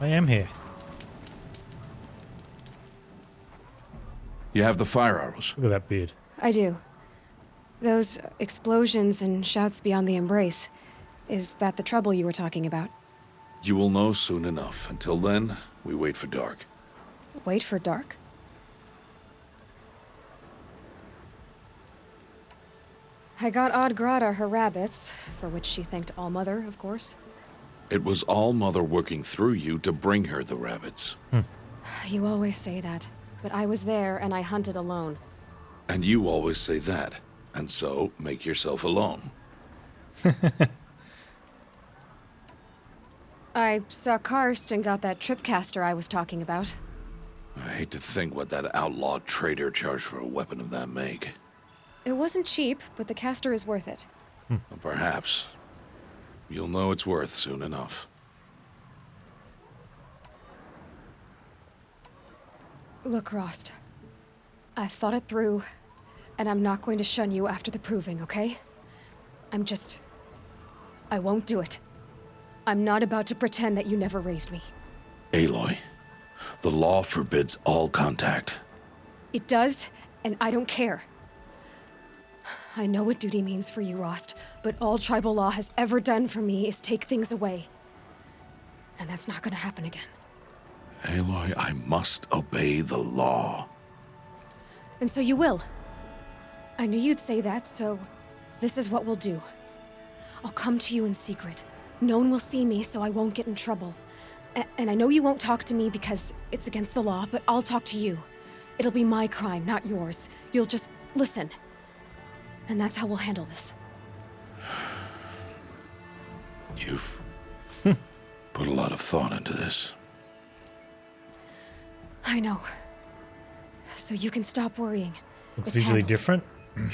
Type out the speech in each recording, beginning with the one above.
I am here. You have the fire arrows. Look at that beard. I do. Those explosions and shouts beyond the embrace. Is that the trouble you were talking about? You will know soon enough. Until then, we wait for dark. Wait for dark? I got Odd Grata her rabbits, for which she thanked All-Mother, of course. It was All-Mother working through you to bring her the rabbits. You always say that, but I was there and I hunted alone. And you always say that, and so make yourself alone. I saw Karst and got that tripcaster I was talking about. I hate to think what that outlaw trader charged for a weapon of that make. It wasn't cheap, but the caster is worth it. Perhaps. You'll know it's worth soon enough. Look, Rost. I've thought it through, and I'm not going to shun you after the proving, okay? I won't do it. I'm not about to pretend that you never raised me. Aloy, the law forbids all contact. It does, and I don't care. I know what duty means for you, Rost, but all tribal law has ever done for me is take things away. And that's not gonna happen again. Aloy, I must obey the law. And so you will. I knew you'd say that, so this is what we'll do. I'll come to you in secret. No one will see me, so I won't get in trouble. And I know you won't talk to me because it's against the law, but I'll talk to you. It'll be my crime, not yours. You'll just listen. And that's how we'll handle this. You've put a lot of thought into this. I know. So you can stop worrying. It's visually handled. different.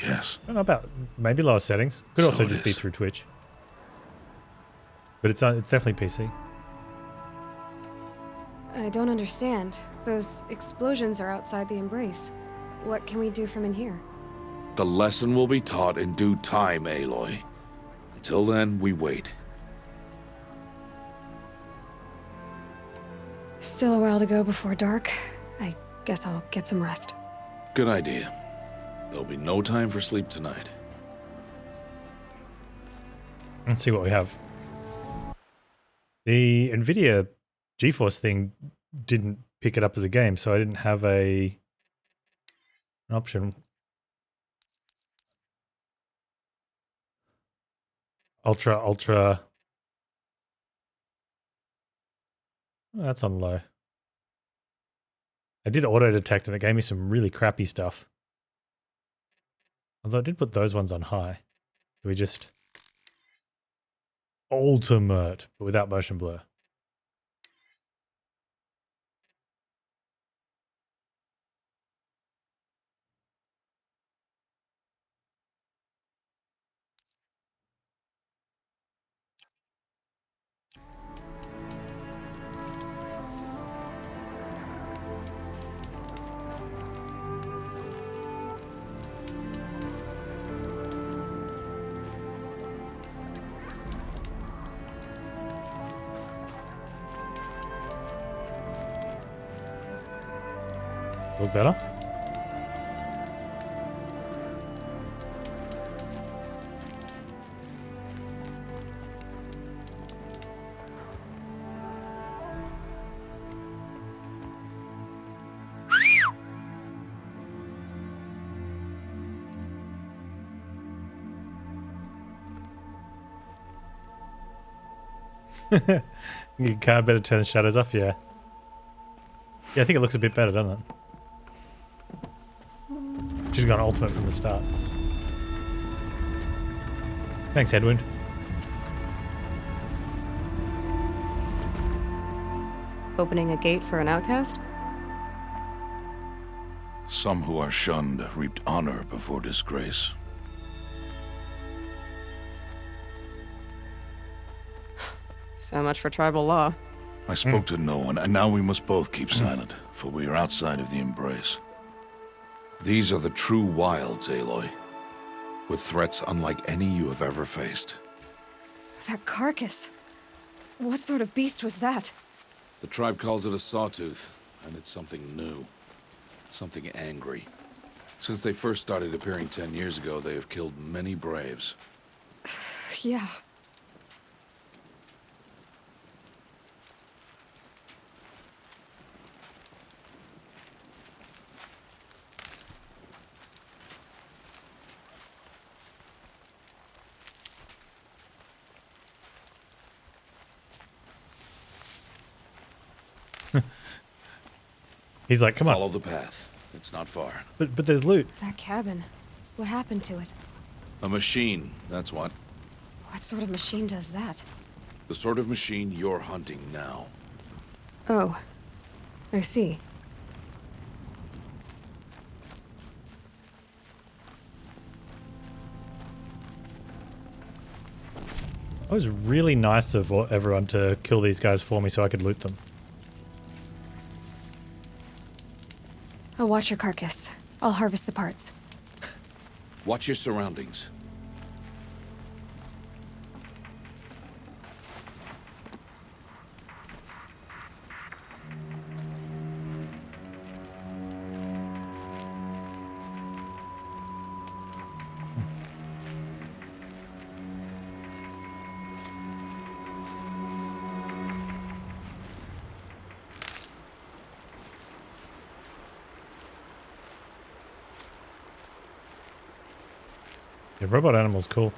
Yes. I don't know about maybe lower settings. Could also So it just be is. through Twitch. But it's definitely PC. I don't understand. Those explosions are outside the embrace. What can we do from in here? The lesson will be taught in due time, Aloy. Until then, we wait. Still a while to go before dark. I guess I'll get some rest. Good idea. There'll be no time for sleep tonight. Let's see what we have. The NVIDIA GeForce thing didn't pick it up as a game, so I didn't have an option. Ultra. Oh, that's on low. I did auto detect and it gave me some really crappy stuff. Although I did put those ones on high. We just ultimate, but without motion blur. Look better? You can't better turn the shadows off, yeah. Yeah, I think it looks a bit better, doesn't it? She's gone ultimate from the start. Thanks, Headwind. Opening a gate for an outcast? Some who are shunned reaped honor before disgrace. So much for tribal law. I spoke to no one, and now we must both keep silent, for we are outside of the embrace. These are the true wilds, Aloy, with threats unlike any you have ever faced. That carcass. What sort of beast was that? The tribe calls it a sawtooth, and it's something new. Something angry. Since they first started appearing 10 years ago, they have killed many braves. Yeah. He's like, come on. Follow the path. It's not far. But there's loot. That cabin. What happened to it? A machine, that's what. What sort of machine does that? The sort of machine you're hunting now. Oh. I see. It was really nice of everyone to kill these guys for me so I could loot them. I'll watch your carcass. I'll harvest the parts. Watch your surroundings. Yeah, robot animal's cool.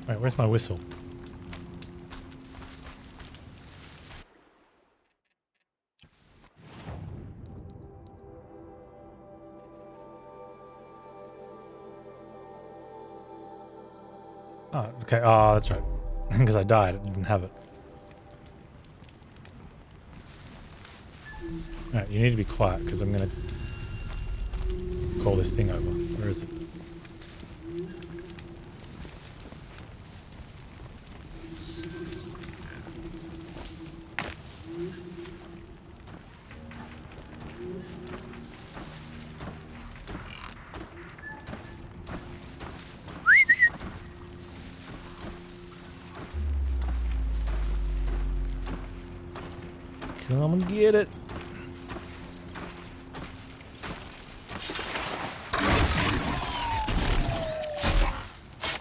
Alright, where's my whistle? Oh, okay. Oh, that's right. Because I died. I didn't have it. Alright, you need to be quiet because I'm going to call this thing over. Where is it? Come and get it.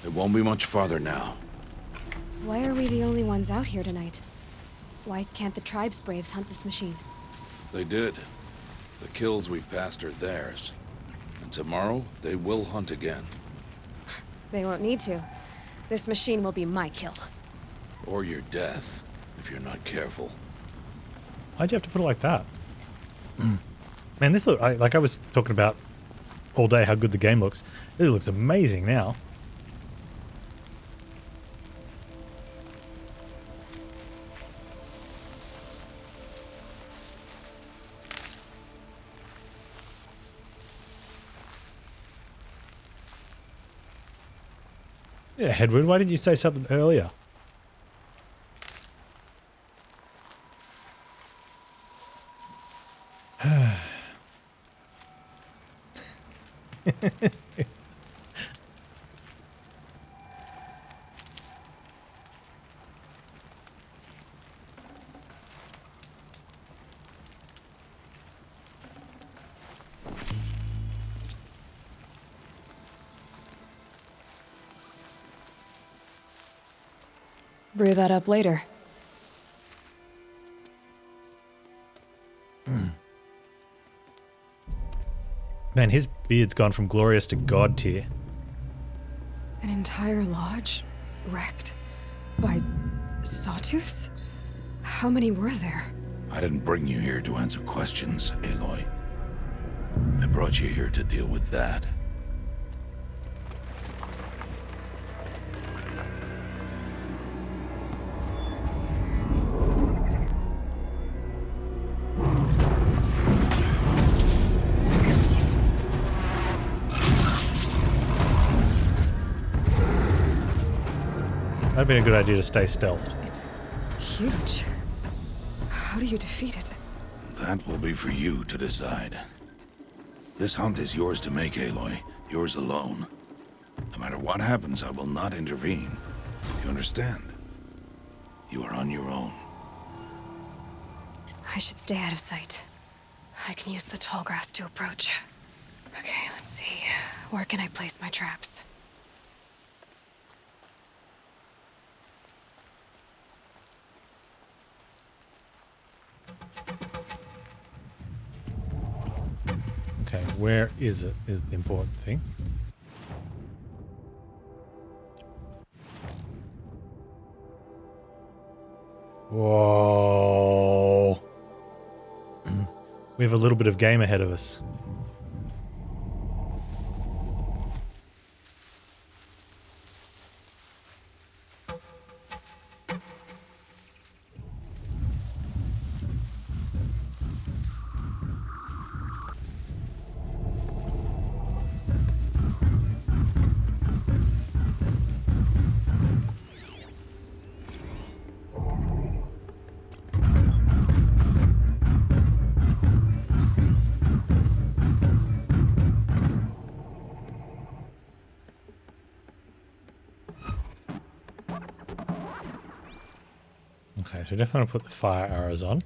It won't be much farther now. Why are we the only ones out here tonight? Why can't the tribe's braves hunt this machine? They did. The kills we've passed are theirs. And tomorrow, they will hunt again. They won't need to. This machine will be my kill. Or your death, if you're not careful. Why'd you have to put it like that? Man, this look like I was talking about all day how good the game looks. It looks amazing now. Yeah, Hedward, why didn't you say something earlier? Brew that up later. Man, his beard's gone from glorious to god tier. An entire lodge wrecked by sawtooths? How many were there? I didn't bring you here to answer questions, Aloy. I brought you here to deal with that. That'd been a good idea to stay stealthed. It's huge. How do you defeat it? That will be for you to decide. This hunt is yours to make, Aloy. Yours alone. No matter what happens, I will not intervene. You understand? You are on your own. I should stay out of sight. I can use the tall grass to approach. Okay, let's see. Where can I place my traps? Okay, where is it is the important thing. Whoa. We have a little bit of game ahead of us. Okay, so definitely want to put the fire arrows on.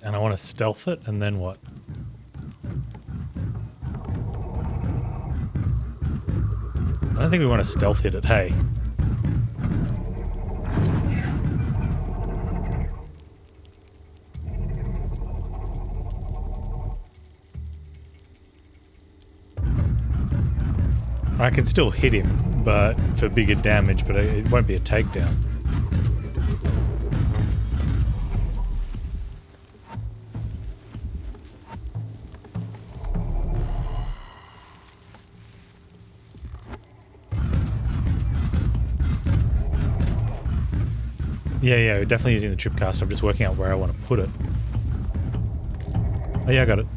And I want to stealth it, and then what? I don't think we want to stealth hit it, hey. I can still hit him, but for bigger damage, but it won't be a takedown. Yeah, we're definitely using the tripcast. I'm just working out where I want to put it. Oh yeah, I got it.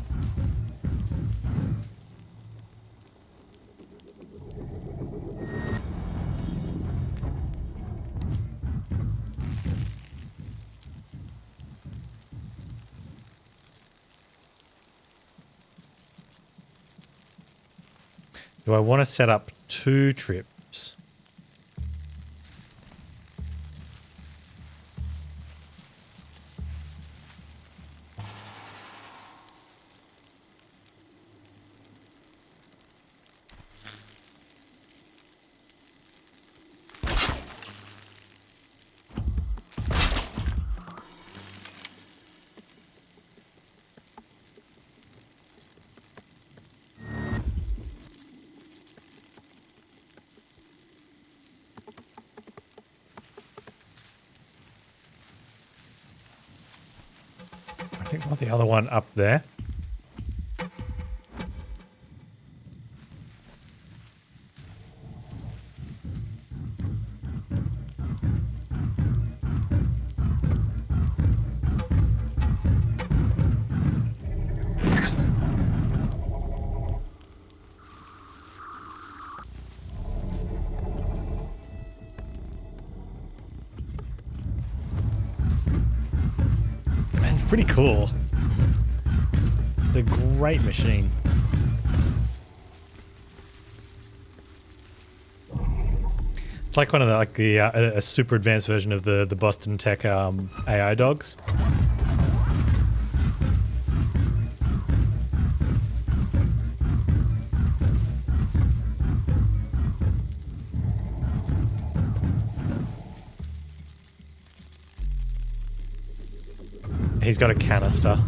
Do I want to set up 2 trips? I think I want the other one up there. Pretty cool. It's a great machine. It's like one of the a super advanced version of the Boston Tech AI dogs. He's got a canister.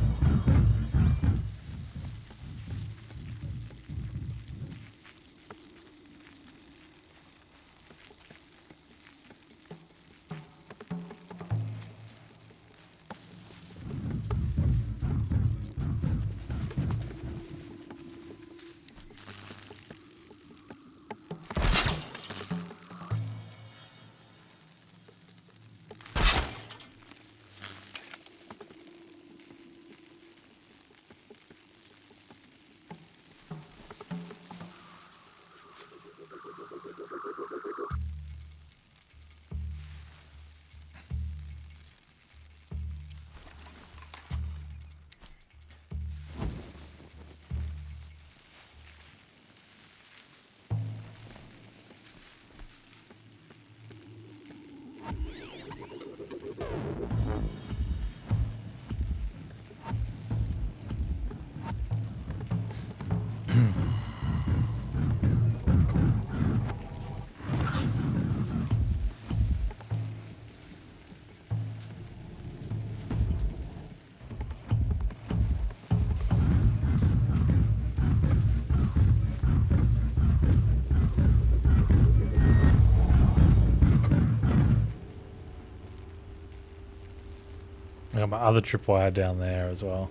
I got my other tripwire down there as well.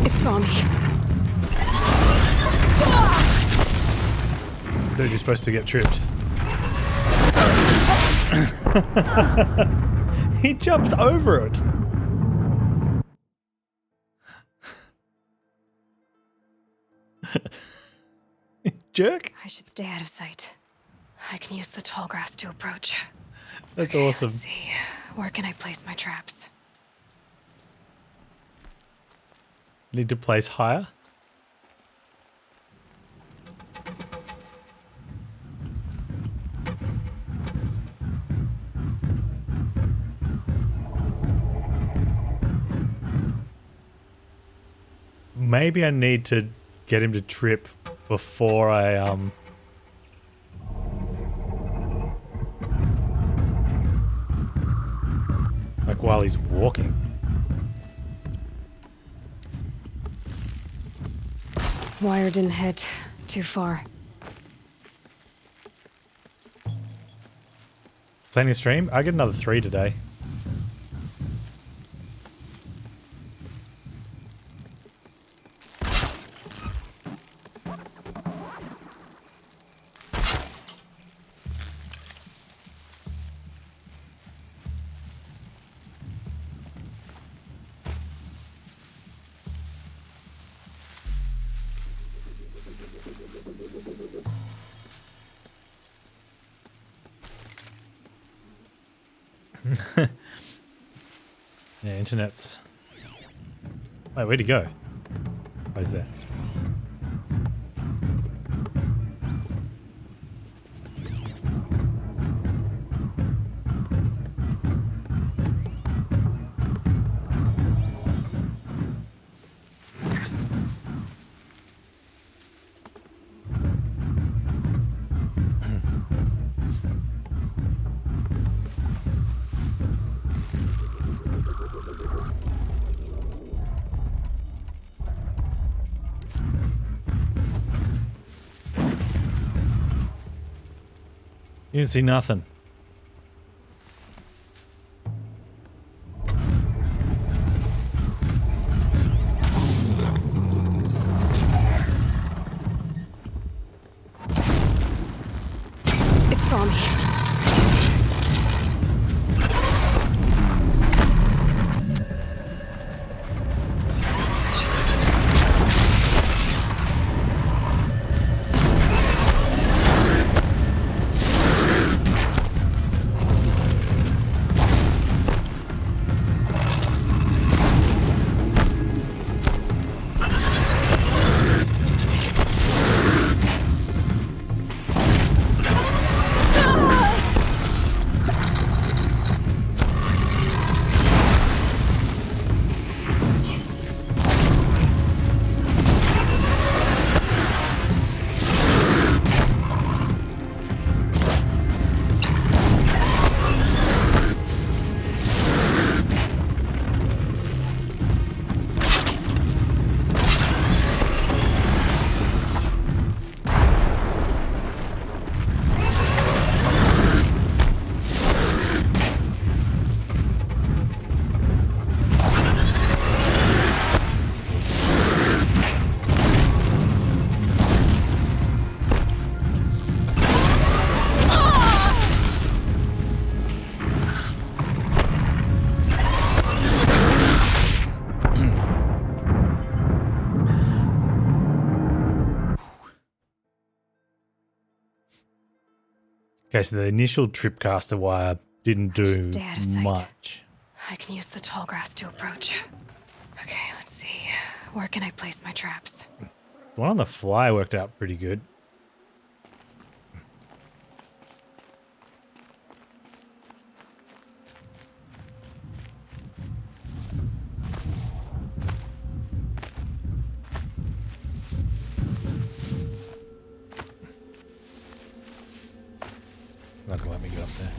It saw me. Dude, you're supposed to get tripped. He jumped over it. Jerk. I should stay out of sight. I can use the tall grass to approach. That's Okay, awesome. Let's see. Where can I place my traps? Need to place higher. Maybe I need to get him to trip before I like while he's walking. Wire didn't hit. Too far. Plenty of stream. I get another 3 today. Yeah, internet's... Wait, where'd he go? Oh, he's there. You didn't see nothing. It saw me. Okay, so the initial tripcaster wire didn't I should do stay out of sight. much. I can use the tall grass to approach. Okay, let's see. Where can I place my traps? The one on the fly worked out pretty good. Not gonna let me get up there.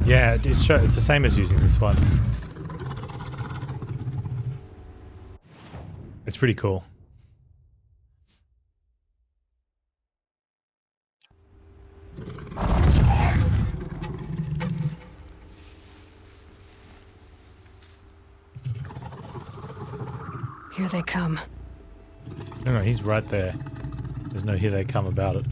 Yeah, it's the same as using this one. It's pretty cool. Here they come. No, he's right there. There's no here they come about it.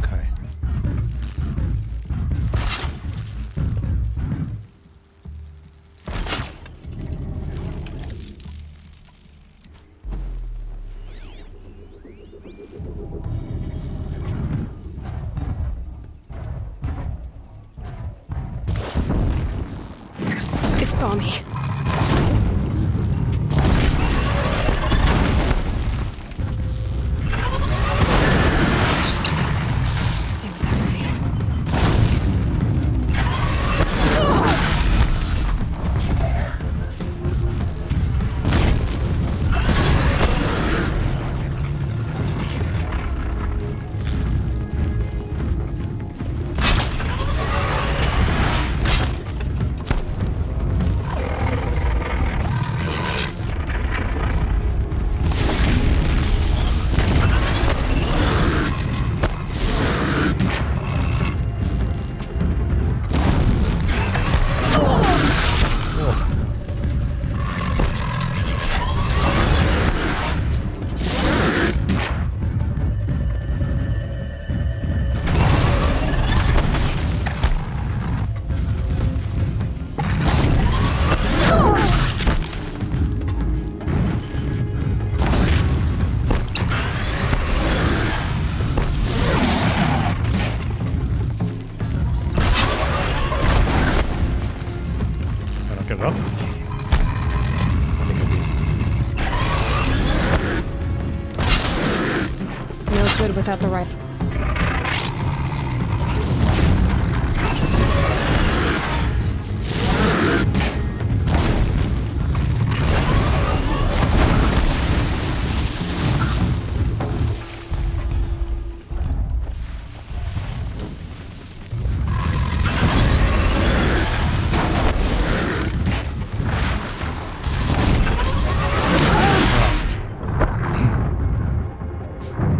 Okay. It saw me. See what that reveals. Can I knock it off? I think I did. No good without the right.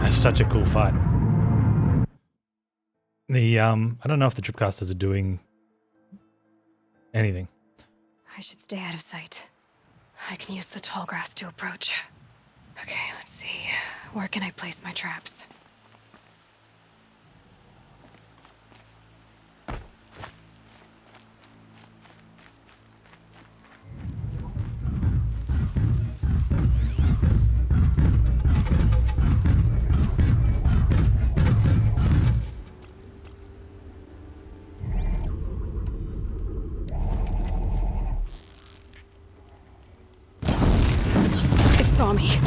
That's such a cool fight. The I don't know if the tripcasters are doing anything. I should stay out of sight. I can use the tall grass to approach. Okay, let's see. Where can I place my traps? It saw me.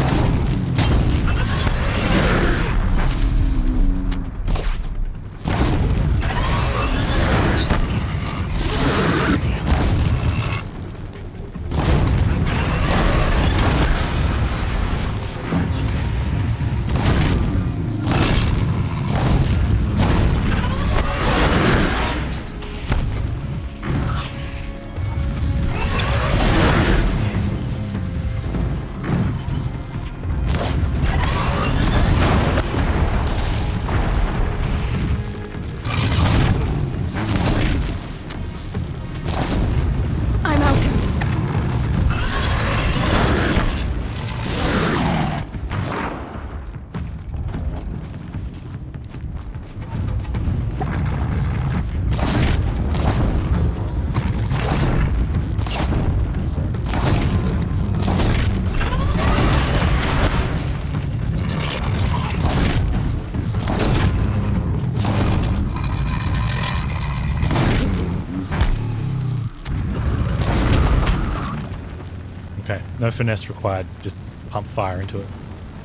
No finesse required. Just pump fire into it.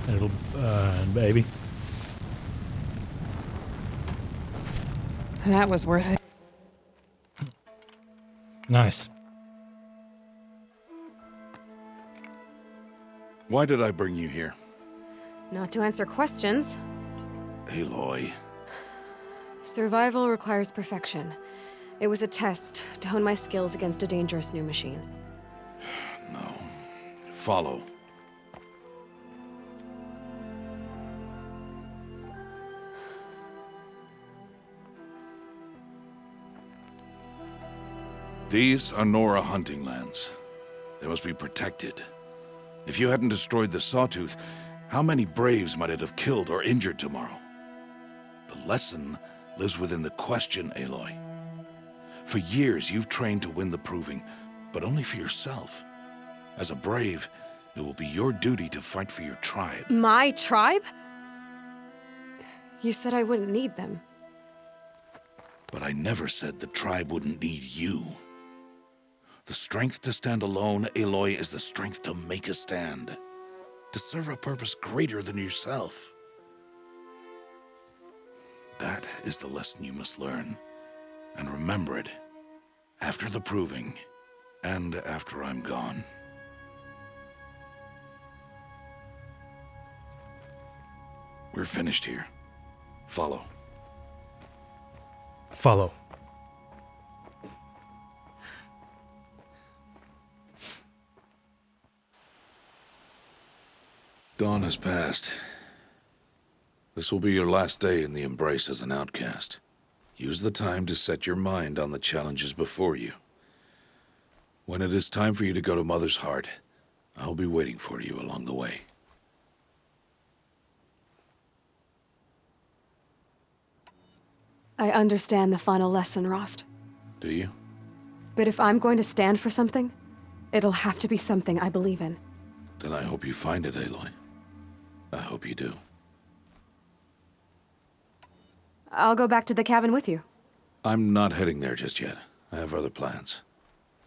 And it'll burn, baby. That was worth it. Nice. Why did I bring you here? Not to answer questions. Aloy. Survival requires perfection. It was a test to hone my skills against a dangerous new machine. No. Follow. These are Nora hunting lands. They must be protected. If you hadn't destroyed the Sawtooth, how many Braves might it have killed or injured tomorrow? The lesson lives within the question, Aloy. For years, you've trained to win the Proving, but only for yourself. As a Brave, it will be your duty to fight for your tribe. My tribe? You said I wouldn't need them. But I never said the tribe wouldn't need you. The strength to stand alone, Aloy, is the strength to make a stand. To serve a purpose greater than yourself. That is the lesson you must learn. And remember it. After the Proving. And after I'm gone. We're finished here. Follow. Follow. Dawn has passed. This will be your last day in the Embrace as an outcast. Use the time to set your mind on the challenges before you. When it is time for you to go to Mother's Heart, I'll be waiting for you along the way. I understand the final lesson, Rost. Do you? But if I'm going to stand for something, it'll have to be something I believe in. Then I hope you find it, Aloy. I hope you do. I'll go back to the cabin with you. I'm not heading there just yet. I have other plans.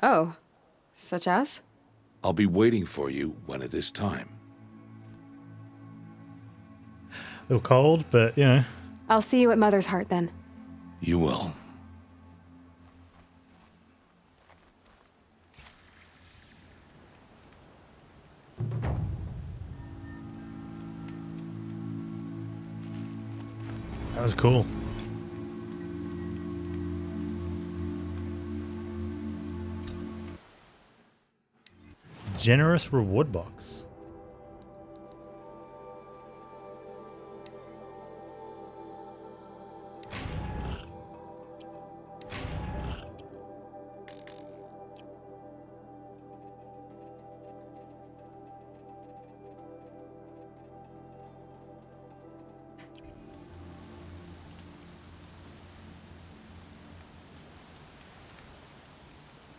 Oh, such as? I'll be waiting for you when it is time. A little cold, but, you know. I'll see you at Mother's Heart then. You will. That was cool. Generous reward box.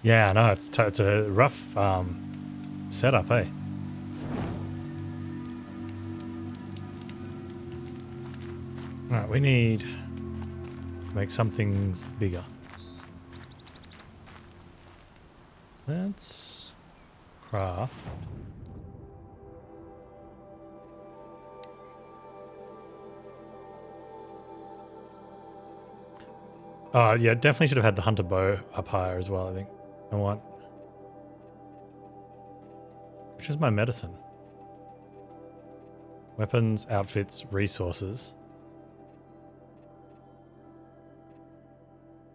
Yeah, no, it's a rough setup, eh? Alright, we need to make some things bigger. Let's craft. Oh, yeah, definitely should have had the hunter bow up higher as well, I think. I want... Which is my medicine? Weapons, outfits, resources.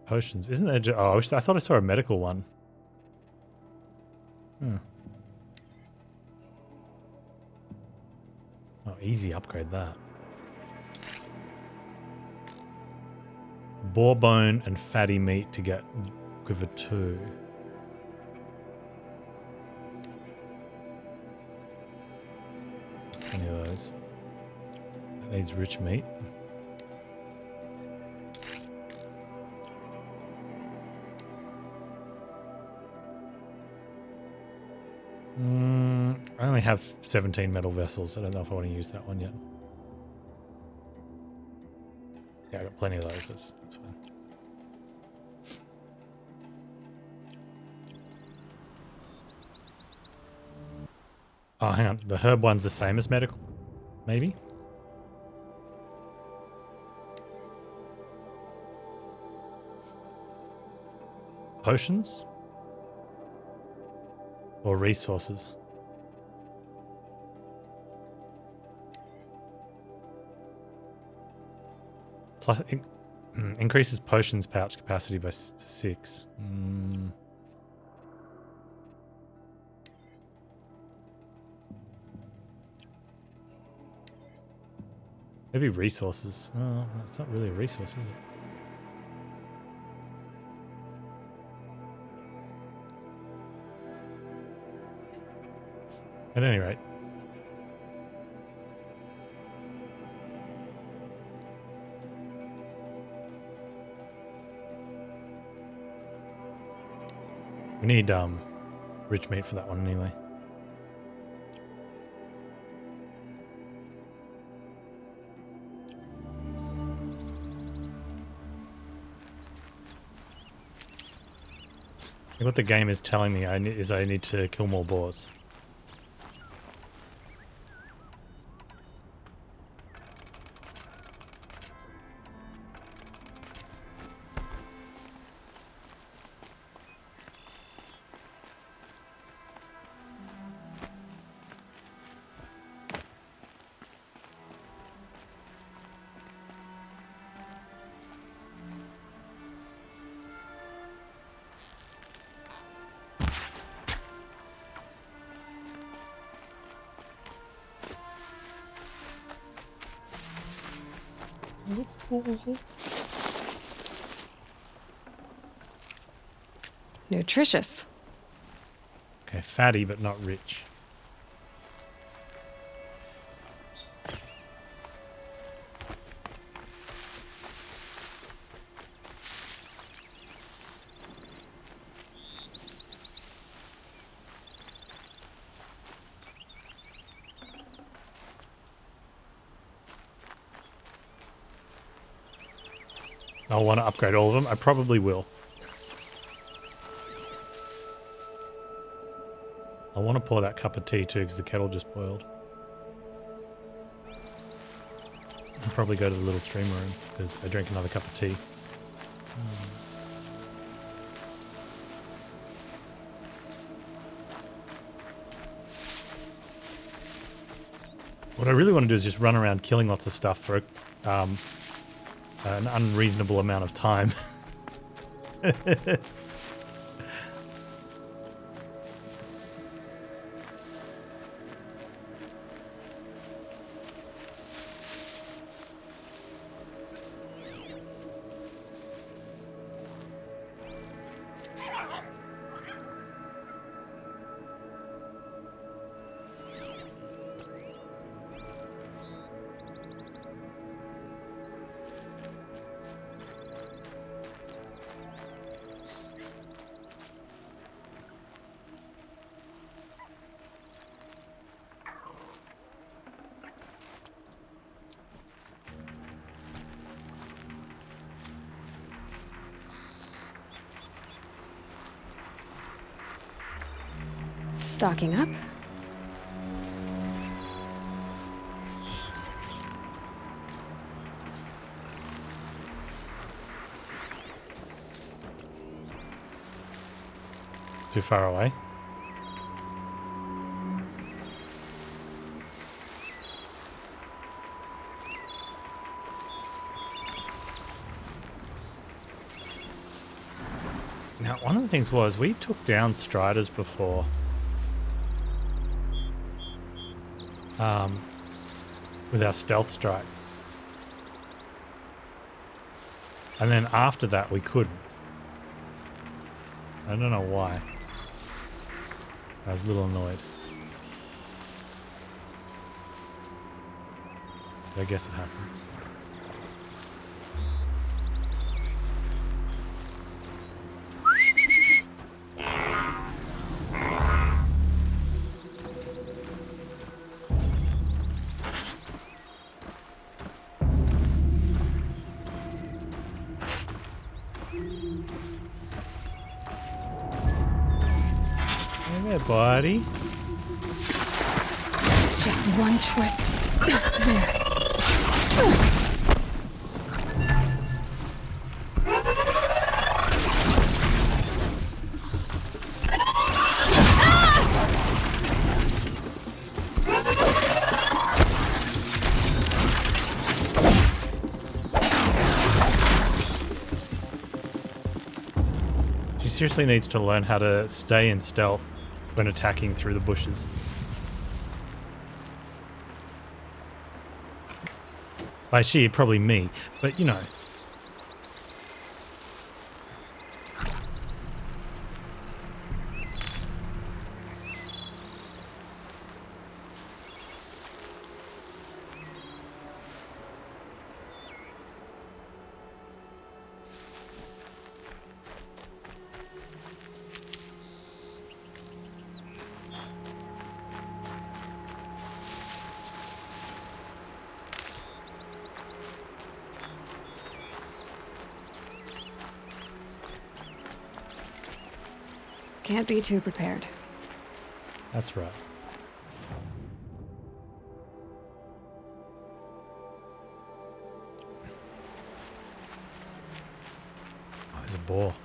Potions. Isn't there... Oh, I thought I saw a medical one. Oh, easy upgrade that. Boar bone and fatty meat to get quiver 2. Any of those. That needs rich meat. I only have 17 metal vessels. I don't know if I want to use that one yet. Yeah, I got plenty of those. That's fine. Oh, hang on. The herb one's the same as medical? Maybe? Potions? Or resources? Plus, increases potions pouch capacity by 6. Maybe resources. Oh, it's not really a resource, is it? At any rate. We need rich meat for that one anyway. What the game is telling me is I need to kill more boars. Nutritious. Okay, fatty but not rich. I'll want to upgrade all of them. I probably will. I want to pour that cup of tea too because the kettle just boiled. I'll probably go to the little stream room because I drank another cup of tea. What I really want to do is just run around killing lots of stuff for an unreasonable amount of time. Stocking up. Too far away. Now, one of the things was we took down Striders before. With our stealth strike. And then after that we couldn't. I don't know why. I was a little annoyed. But I guess it happens. Buddy. Just one twist. There. She seriously needs to learn how to stay in stealth when attacking through the bushes. By she, probably me, but you know. Can't be too prepared. That's right. Oh, there's a boar.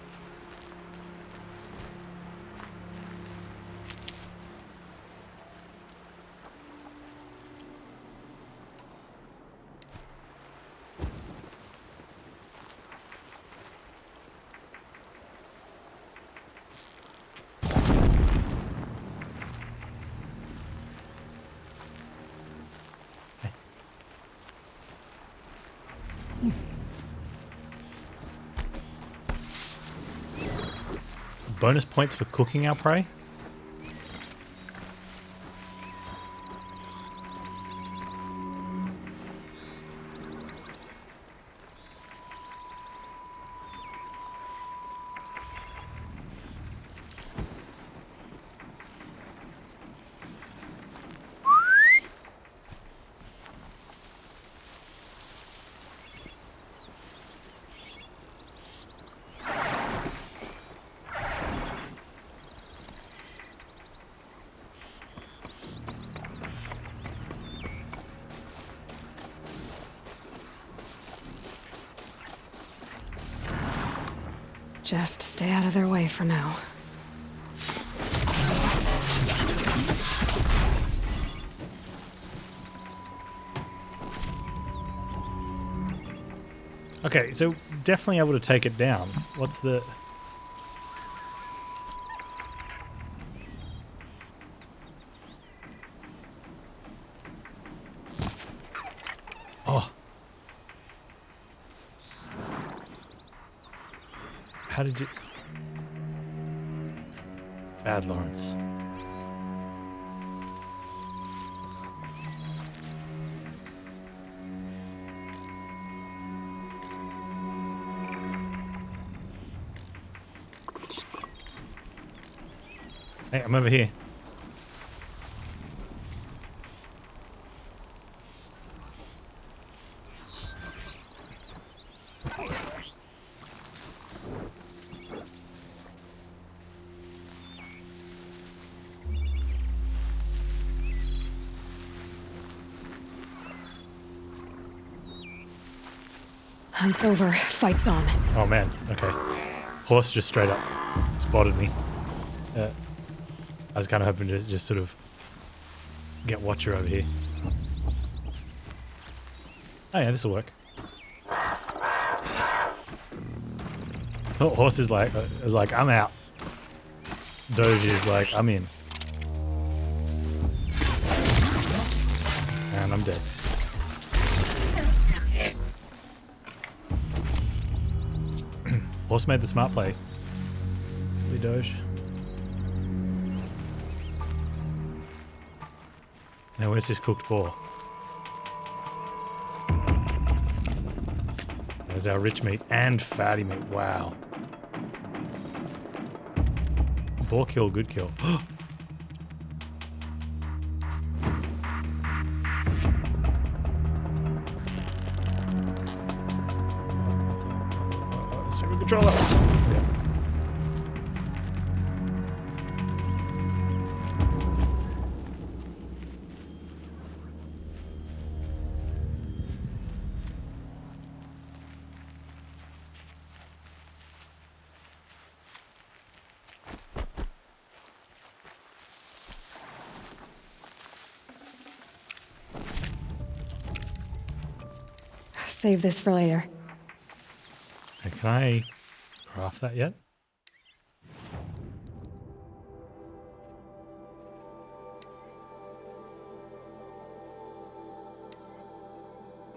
Bonus points for cooking our prey? Just stay out of their way for now. Okay, so definitely able to take it down. What's the... Oh. How did you... Bad Lawrence. Hey, I'm over here. Hunt's over. Fight's on. Oh man, okay. Horse just straight up spotted me. I was kind of hoping to just sort of get Watcher over here. Oh yeah, this will work. Oh, horse is like, I'm out. Doge is like, I'm in. And I'm dead. Horse made the smart play. Silly Doge. Now where's this cooked boar? There's our rich meat and fatty meat. Wow. Boar kill, good kill. Let's check the controller. Yeah. Save this for later. Hey, can I craft that yet?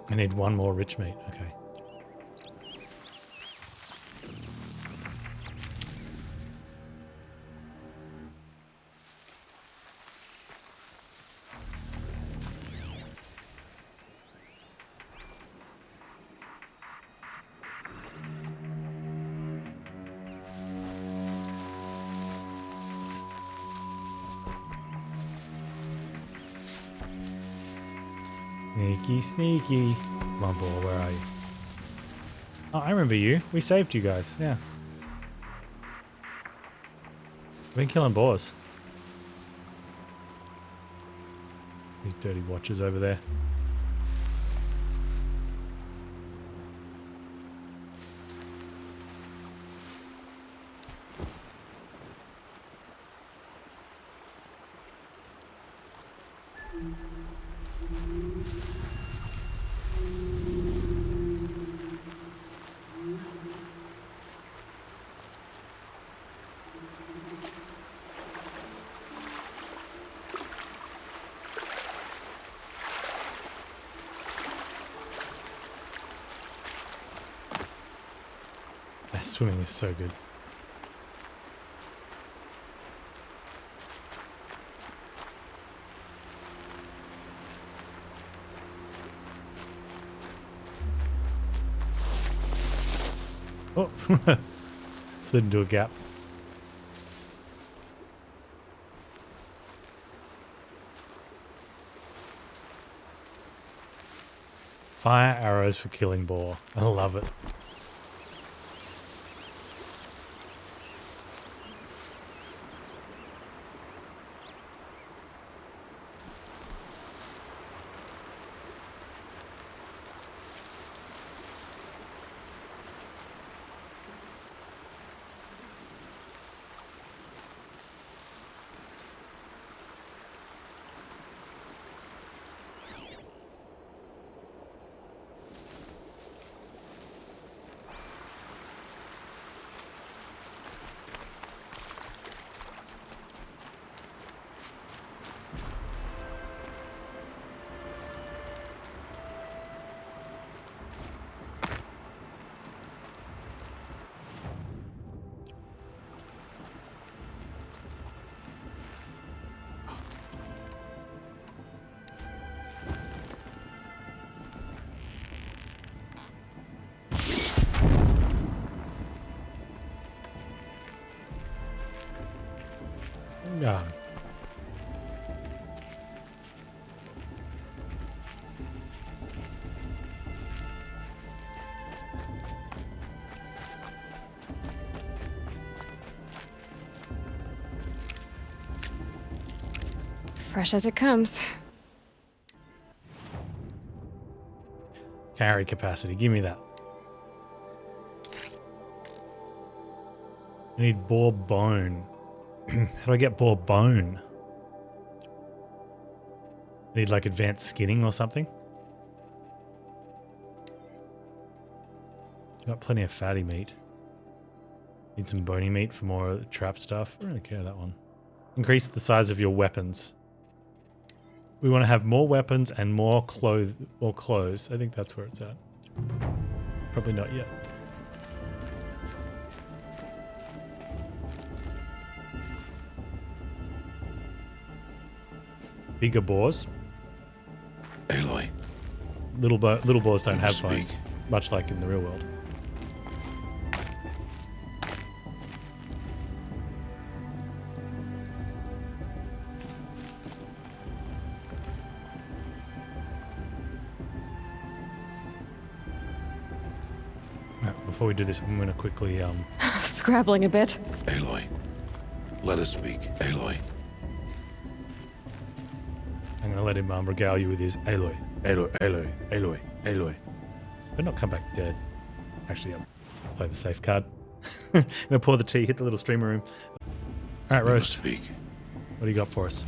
I need one more rich meat. Okay. Sneaky, sneaky. Come on, boar, where are you? Oh, I remember you. We saved you guys, yeah. We've been killing boars. These dirty watchers over there. Swimming is so good. Oh, slid into a gap. Fire arrows for killing boar. I love it. Yeah. Fresh as it comes. Carry capacity. Give me that. I need boar bone. How do I get boar bone? I need like advanced skinning or something. Got plenty of fatty meat. Need some bony meat for more trap stuff. I don't really care that one. Increase the size of your weapons. We want to have more weapons and more clothes. I think that's where it's at. Probably not yet. Bigger boars. Aloy. Little boars don't have Speak. bones, much like in the real world. Alright, before we do this, I'm going to quickly Scrabbling a bit. Aloy. Let us speak. Aloy. I'm going to let him regale you with his Aloy, Aloy, Aloy, Aloy, Aloy. But not come back dead. Actually, I'll play the safe card. I'm going to pour the tea, hit the little streamer room. Alright, You must Roast, speak. what do you got for us?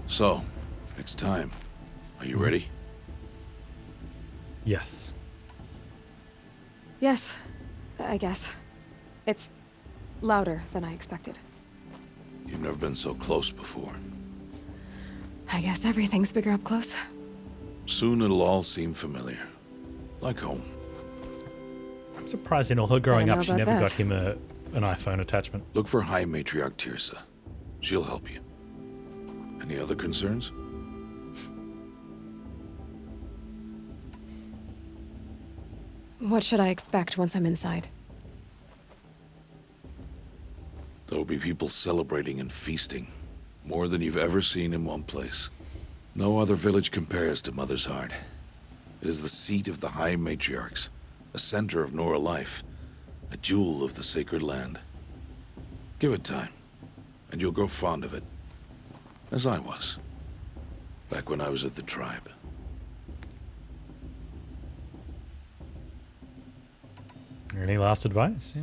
So, it's time. Are you ready? Yes. Yes, I guess. It's louder than I expected. You've never been so close before. I guess everything's bigger up close. Soon it'll all seem familiar. Like home. I'm surprised in all her growing I up don't she know never about got that. him an iPhone attachment. Look for High Matriarch Tirsa. She'll help you. Any other concerns? What should I expect once I'm inside? There'll be people celebrating and feasting. More than you've ever seen in one place. No other village compares to Mother's Heart. It is the seat of the High Matriarchs, a center of Nora life, a jewel of the sacred land. Give it time, and you'll grow fond of it. As I was, back when I was at the tribe. Any last advice? Yeah.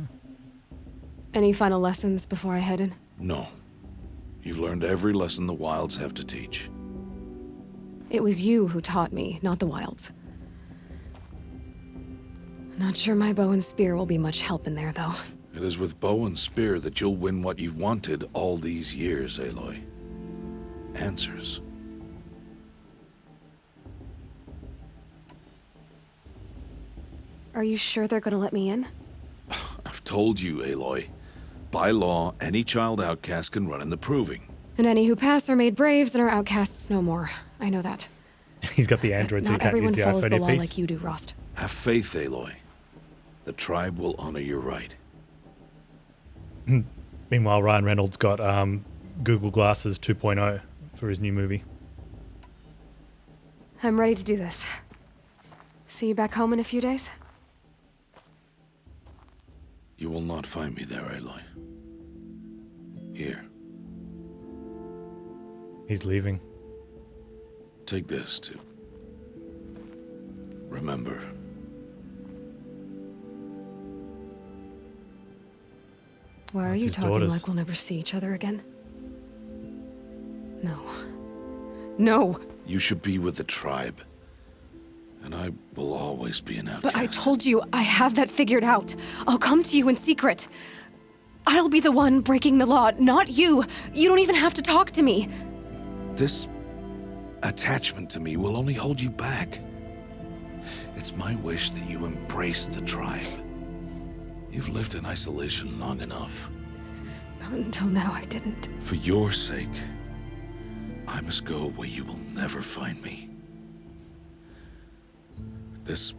Any final lessons before I head in? No. You've learned every lesson the Wilds have to teach. It was you who taught me, not the Wilds. Not sure my bow and spear will be much help in there, though. It is with bow and spear that you'll win what you've wanted all these years, Aloy. Answers. Are you sure they're gonna let me in? I've told you, Aloy. By law, any child outcast can run in the proving. And any who pass are made braves and are outcasts no more. I know that. He's got the Android, so he Not can't use everyone the follows iPhone the law earpiece. like you do, Rost. Have faith, Aloy. The tribe will honor your right. Meanwhile, Ryan Reynolds got Google Glasses 2.0 for his new movie. I'm ready to do this. See you back home in a few days? You will not find me there, Aloy. Here, He's leaving. take this too. Remember. Why are That's you his talking daughters. like we'll never see each other again? No. No! You should be with the tribe. And I will always be an outcast. But I told you, I have that figured out. I'll come to you in secret. I'll be the one breaking the law, not you. You don't even have to talk to me. This attachment to me will only hold you back. It's my wish that you embrace the tribe. You've lived in isolation long enough. Not until now, I didn't. For your sake, I must go where you will never find me. This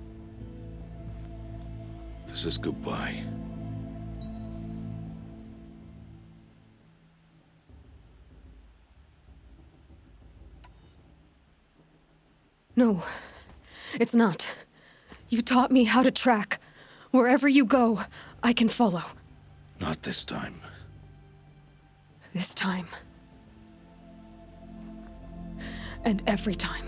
is goodbye. No, it's not. You taught me how to track. Wherever you go, I can follow. Not this time. This time. And every time.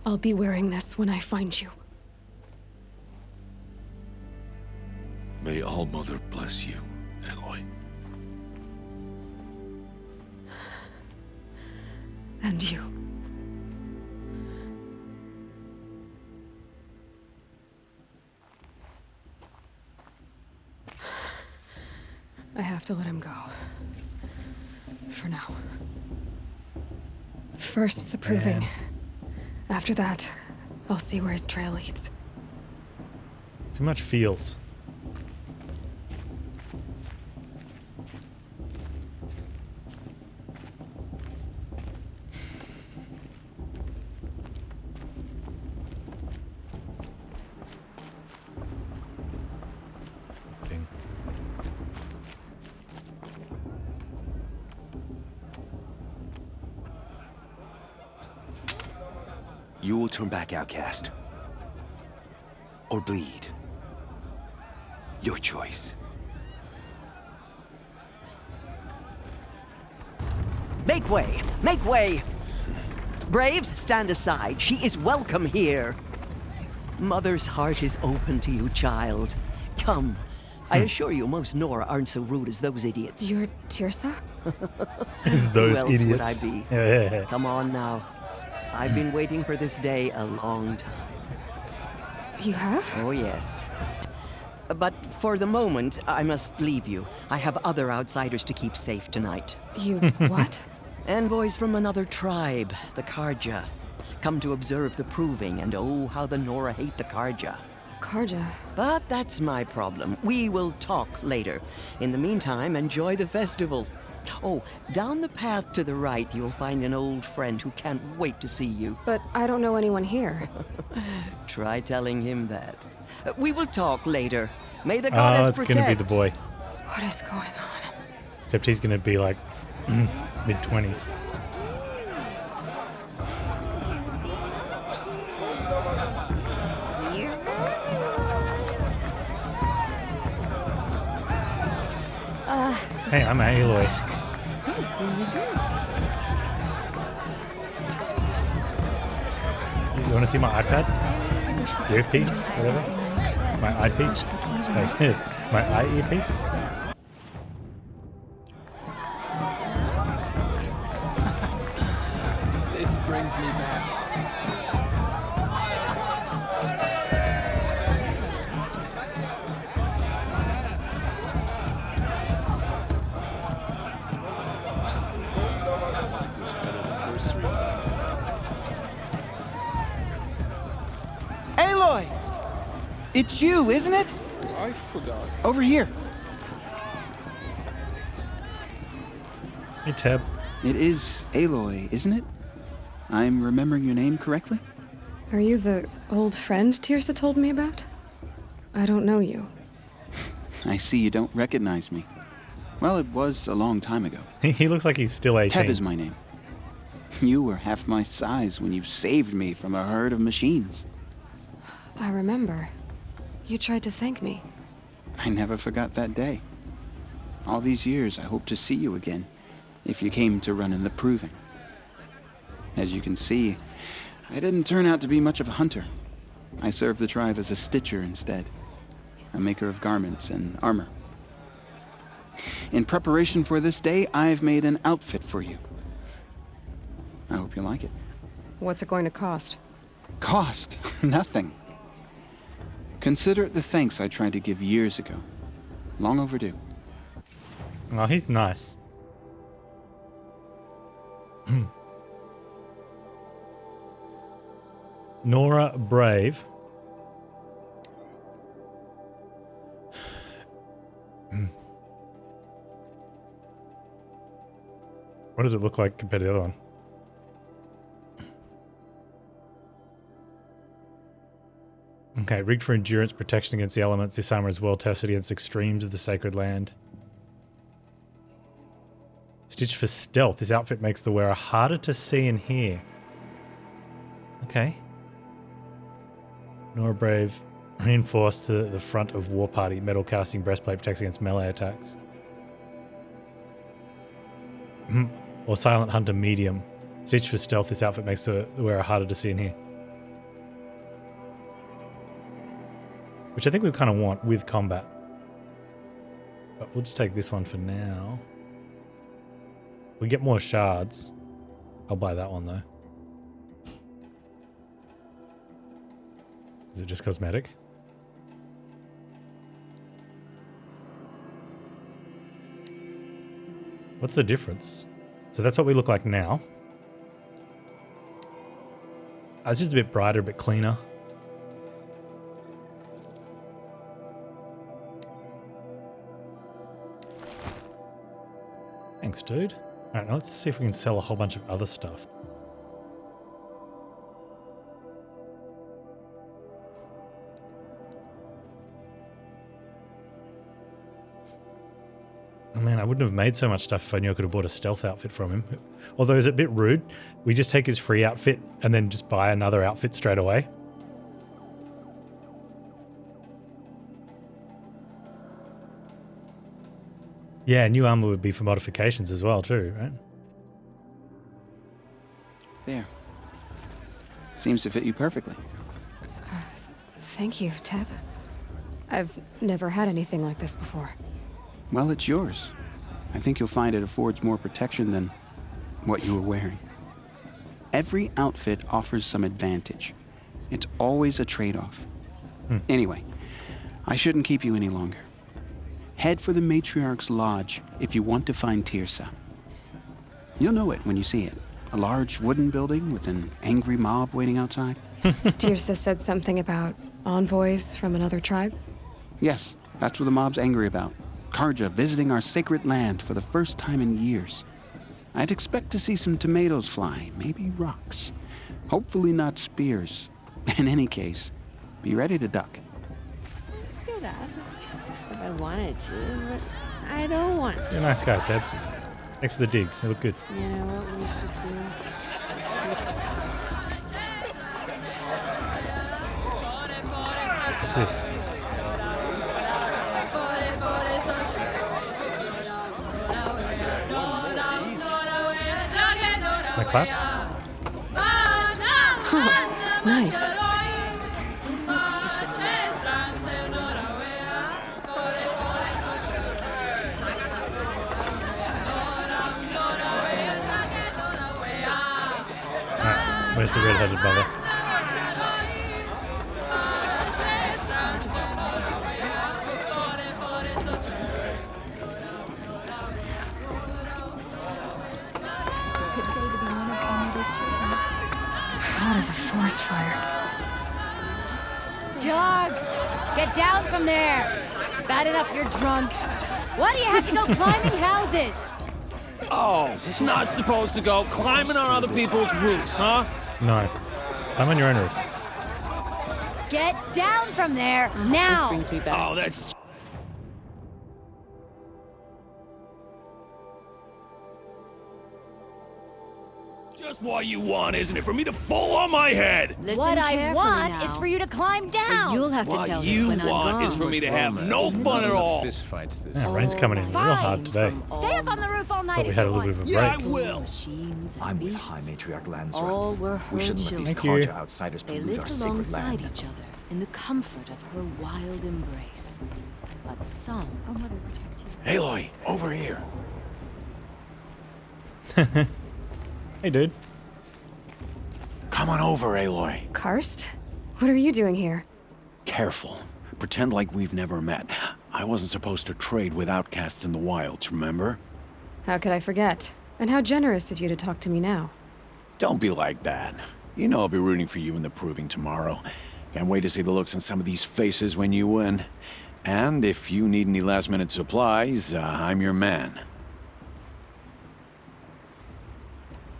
I'll be wearing this when I find you. May All Mother bless you, Aloy. And you. I have to let him go. For now. First, the proving. Man. After that, I'll see where his trail leads. Too much feels. Thing. You will turn back, outcast. Or bleed. Your choice. Make way! Make way! Braves, stand aside. She is welcome here. Mother's heart is open to you, child. Come. I assure you, most Nora aren't so rude as those idiots. You're Tirsa? It's those Who else idiots. would I be? Yeah. Come on now. I've been waiting for this day a long time. You have? Oh, yes. But for the moment, I must leave you. I have other outsiders to keep safe tonight. You what? Envoys from another tribe, the Karja. Come to observe the proving, and oh, how the Nora hate the Karja. Karja. But that's my problem. We will talk later. In the meantime, enjoy the festival. Oh, down the path to the right, you'll find an old friend who can't wait to see you. But I don't know anyone here. Try telling him that. We will talk later. May the goddess it's protect. going to be the boy. What is going on? Except he's going to be like mid-20s. Hey, I'm Aloy. You want to see my iPad? Earpiece? Whatever? My eyepiece? Wait, my eye earpiece? This brings me back. Aloy! It's you, isn't it? I forgot. Over here. Hey, Teb. It is Aloy, isn't it? I'm remembering your name correctly? Are you the old friend Tirsa told me about? I don't know you. I see you don't recognize me. Well, it was a long time ago. He looks like he's still 18. Teb is my name. You were half my size when you saved me from a herd of machines. I remember. You tried to thank me. I never forgot that day. All these years, I hope to see you again, if you came to run in the proving. As you can see, I didn't turn out to be much of a hunter. I served the tribe as a stitcher instead, a maker of garments and armor. In preparation for this day, I've made an outfit for you. I hope you like it. What's it going to cost? Cost? Nothing. Consider it the thanks I tried to give years ago. Long overdue. Oh, he's nice. Nora Brave. What does it look like compared to the other one? Okay, rigged for endurance, protection against the elements. This armor is well tested against extremes of the sacred land. Stitched for stealth. This outfit makes the wearer harder to see and hear. Okay. Nora Brave, reinforced to the front of War Party. Metal casting breastplate protects against melee attacks. Or Silent Hunter medium. Stitched for stealth. This outfit makes the wearer harder to see and hear. Which I think we kind of want with combat. But we'll just take this one for now. We get more shards. I'll buy that one though. Is it just cosmetic? What's the difference? So that's what we look like now. It's just a bit brighter, a bit cleaner. Thanks, dude. Alright, now let's see if we can sell a whole bunch of other stuff. Oh man, I wouldn't have made so much stuff if I knew I could have bought a stealth outfit from him. Although it's a bit rude. We just take his free outfit and then just buy another outfit straight away. Yeah, new armor would be for modifications as well too, right? There. Seems to fit you perfectly. Thank you, Teb. I've never had anything like this before. Well, it's yours. I think you'll find it affords more protection than what you were wearing. Every outfit offers some advantage. It's always a trade-off. Anyway, I shouldn't keep you any longer. Head for the Matriarch's Lodge if you want to find Tirsa. You'll know it when you see it. A large wooden building with an angry mob waiting outside. Tirsa said something about envoys from another tribe. Yes, that's what the mob's angry about. Karja visiting our sacred land for the first time in years. I'd expect to see some tomatoes fly, maybe rocks. Hopefully not spears. In any case, be ready to duck. Do that if I wanted to, but I don't want to. You're a nice guy, Ted. Thanks for the digs. They look good. You know what we should do? What's this? Can I clap? Nice. Alright, where's the red-headed mother? Hot as a forest fire. Jog! Get down from there! Bad enough you're drunk. Why do you have to go climbing houses? Oh, not supposed to go climbing on other people's roofs, huh? No. I'm on your own roof. Get down from there, This now! brings me back. Oh, that's just what you want, isn't it? For me to fall on my head. Listen What I carefully want now. is for you to climb down! You'll have to What tell you this when I'm want gone. is for me to have no fun at all. Fist fights this. Yeah, rain's coming in real hard today. Stay up on the roof all night Thought we if had a you little bit want. of a Yeah, I break. will. Machines and I'm with beasts, High Matriarch Lancer. all were We her shouldn't let these children. Thank you. Karja outsiders They pollute our lived sacred alongside land. each other in the comfort of her wild embrace. But some... Oh, Mother, protect you. Aloy, over here. Hey, dude. Come on over, Aloy. Karst? What are you doing here? Careful. Pretend like we've never met. I wasn't supposed to trade with outcasts in the wilds, remember? How could I forget? And how generous of you to talk to me now. Don't be like that. You know I'll be rooting for you in the proving tomorrow. Can't wait to see the looks on some of these faces when you win. And if you need any last-minute supplies, I'm your man.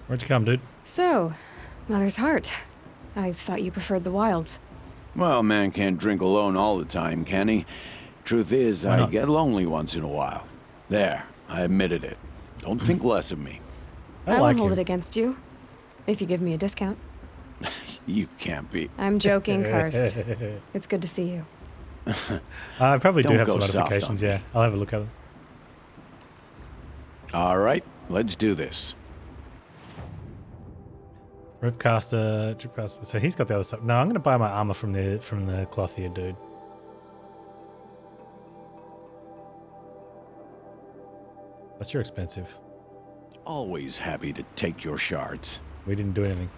Where'd you come, dude? So, Mother's Heart. I thought you preferred the wilds. Well, man can't drink alone all the time, can he? Truth is, Why I not? get lonely once in a while. There, I admitted it. Don't think less of me. I won't like hold him. it against you. If you give me a discount. You can't be. I'm joking, Karst. It's good to see you. I probably do Don't have go some soft on modifications, me. yeah. I'll have a look at them. All right, let's do this. Ropecaster, dripcaster. So he's got the other stuff. No, I'm going to buy my armor from the clothier dude. That's your expensive. Always happy to take your shards. We didn't do anything.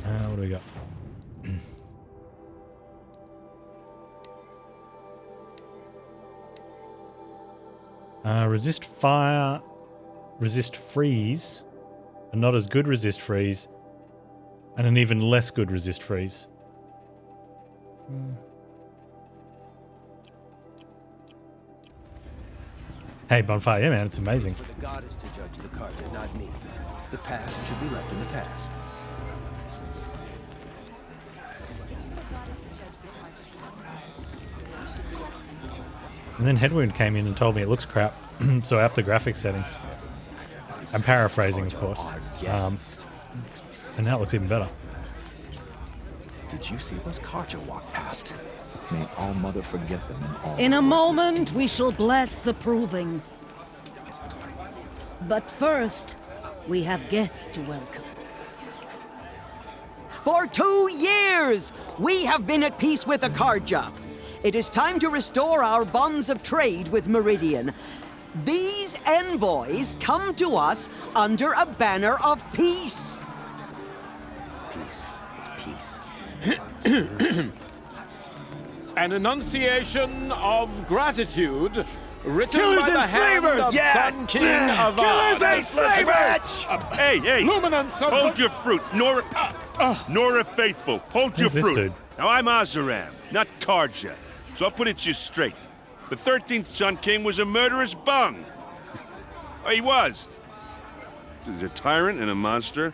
What do we got? Resist fire, resist freeze, and not as good resist freeze, and an even less good resist freeze. Hey, bonfire, yeah, man, it's amazing. For the goddess to judge the Karja, not me. The past should be left in the past. And then Headwound came in and told me it looks crap, so I upped the graphics settings. I'm paraphrasing, of course. And now it looks even better. Did you see those Karja walk past? May All Mother forget them in all. In a moment, we shall bless the proving. But first, we have guests to welcome. For 2 years, we have been at peace with the Karja. It is time to restore our bonds of trade with Meridian. These envoys come to us under a banner of peace. An enunciation of gratitude written Killers by the and hand slavers! of Yeah! Sun King of Killers and slavers! Hey, hey! Luminance of Hold your fruit, Nora Faithful. Hold your Who's this fruit. dude? Now I'm Azaram, not Karja, so I'll put it to you straight. The 13th Sun King was a murderous bung. Oh, he was. He's a tyrant and a monster.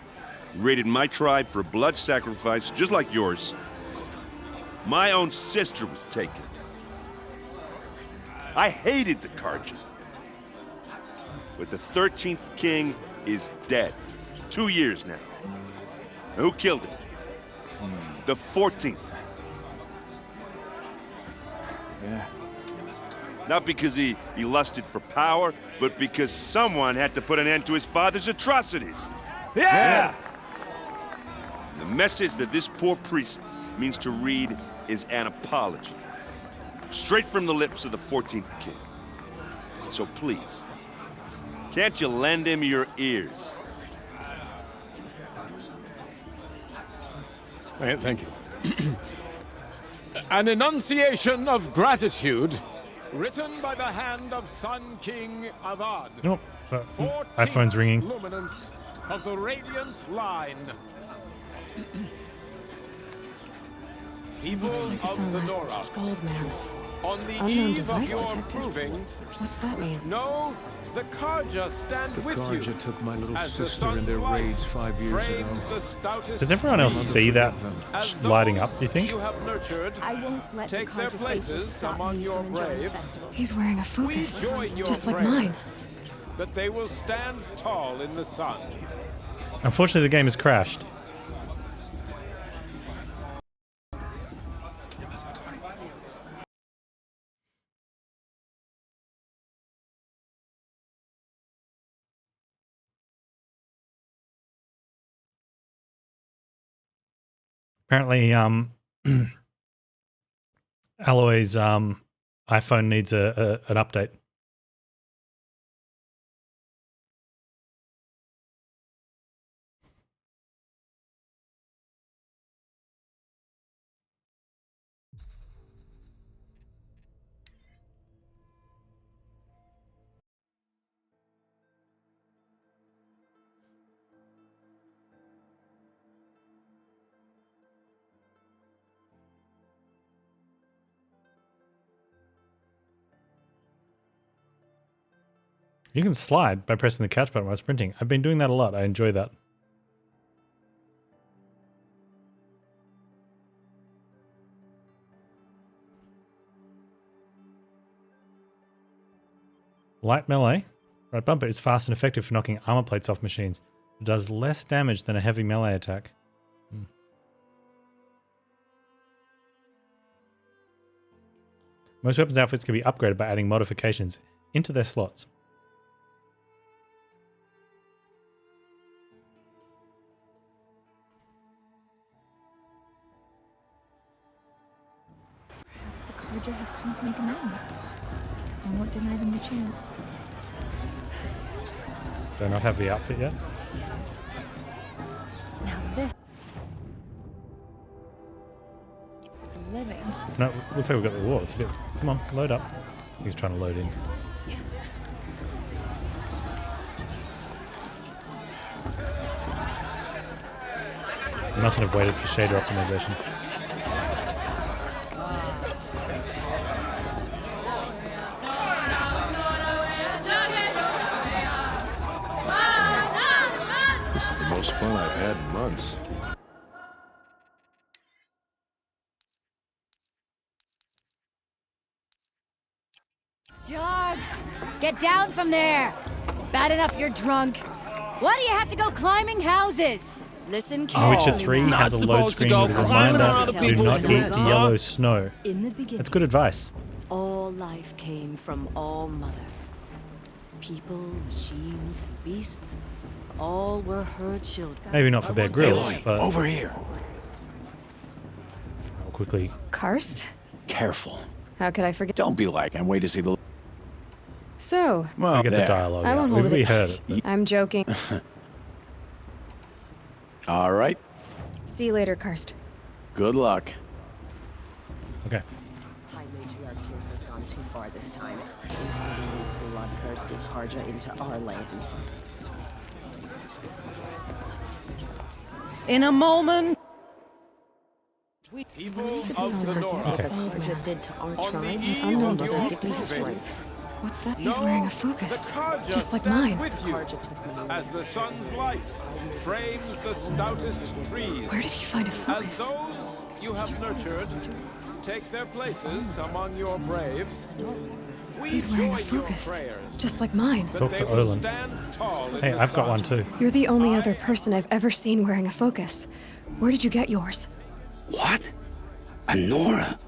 He raided my tribe for a blood sacrifice, just like yours. My own sister was taken. I hated the Karja. But the 13th king is dead. 2 years now. Now, who killed him? The 14th. Yeah. Not because he lusted for power, but because someone had to put an end to his father's atrocities. Yeah! The message that this poor priest means to read is an apology. Straight from the lips of the 14th king. So please, can't you lend him your ears? Thank you. An enunciation of gratitude written by the hand of Sun King Avad. Nope. My phone's ringing. Luminance of the Radiant Line. People Looks like it's of the on Nora. that gold man. On the Unknown eve of device your detected. proving, What's that mean? no, the Karja stand The with you. Karja took my little as the sister in their sun's light raids 5 years ago. frames the stoutest Does everyone else see that as lighting up, those do you think? You have nurtured, I won't let take the their Karja faces places stop among me your from enjoying the braves. festival. He's wearing a We focus, join your just like braves, mine. that they will stand tall in the sun. Unfortunately, the game has crashed. Apparently, Aloy's iPhone needs an update. You can slide by pressing the catch button while sprinting. I've been doing that a lot. I enjoy that. Light melee. Right bumper is fast and effective for knocking armor plates off machines. It does less damage than a heavy melee attack. Most weapons outfits can be upgraded by adding modifications into their slots. Perhaps the Karja have come to make amends. I won't deny them the chance. Do I not have the outfit yet? Now this is living. No, looks like we've got the wall. It's a bit... Come on, load up. He's trying to load in. You mustn't have waited for shader optimization. This is the most fun I've had in months. Jog! Get down from there! Bad enough you're drunk. Why do you have to go climbing houses? Listen Witcher carefully. 3 has a load screen with a reminder to do not eat the yellow snow. That's good advice. All life came from All Mother. People, machines, and beasts, all were her children. Maybe not for Bear Grylls, but... Over here. I'll quickly... Karst? Careful. How could I forget? Don't be like, and wait to see the... So, Well, I get there. the dialogue I out. won't hold We it. heard it. I'm joking. All right. See you later, Karst. Good luck. Okay. High Matriarch Tears has gone too far this time, including these bloodthirsty Karja into our lands. In a moment. People of the Nora. What the Karja did to our tribe with unknown devastating strength. What's that? He's wearing a focus, just like mine. As the sun's light frames the stoutest trees. Where did he find a focus? As those you have nurtured take their places among your braves, He's wearing a focus, just like mine. Talk to Olin. Hey, I've got one too. You're the only other person I've ever seen wearing a focus. Where did you get yours? What? A Nora?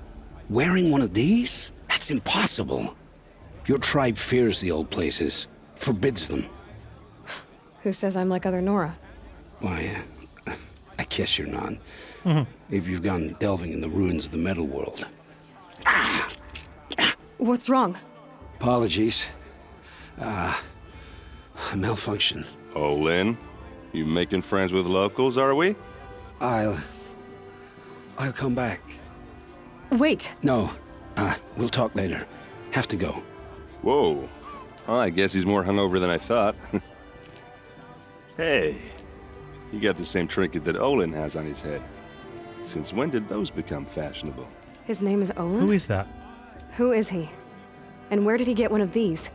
Wearing one of these? That's impossible. Your tribe fears the old places, forbids them. Who says I'm like other Nora? Why, I guess you're not. If you've gone delving in the ruins of the metal world. What's wrong? Apologies. A malfunction. Oh, Lynn? You making friends with locals, are we? I'll come back. Wait. No. We'll talk later. Have to go. Whoa. Well, I guess he's more hungover than I thought. Hey, you got the same trinket that Olin has on his head. Since when did those become fashionable? His name is Olin? Who is that? Who is he? And where did he get one of these?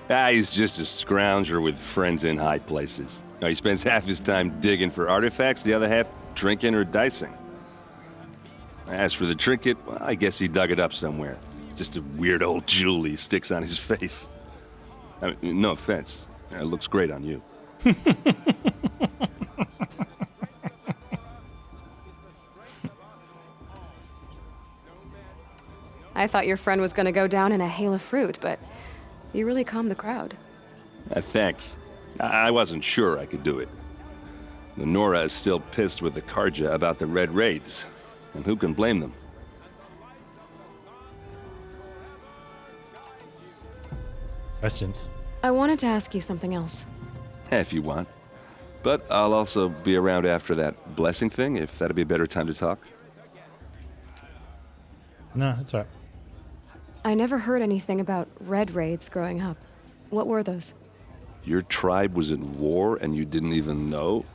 He's just a scrounger with friends in high places. Now, he spends half his time digging for artifacts, the other half drinking or dicing. As for the trinket, well, I guess he dug it up somewhere. Just a weird old jewel he sticks on his face. I mean, no offense. It looks great on you. I thought your friend was gonna go down in a hail of fruit, but you really calmed the crowd. Thanks. I wasn't sure I could do it. The Nora is still pissed with the Karja about the Red Raids, and who can blame them? Questions? I wanted to ask you something else. If you want. But I'll also be around after that blessing thing, if that'd be a better time to talk. No, that's all right. I never heard anything about Red Raids growing up. What were those? Your tribe was at war and you didn't even know?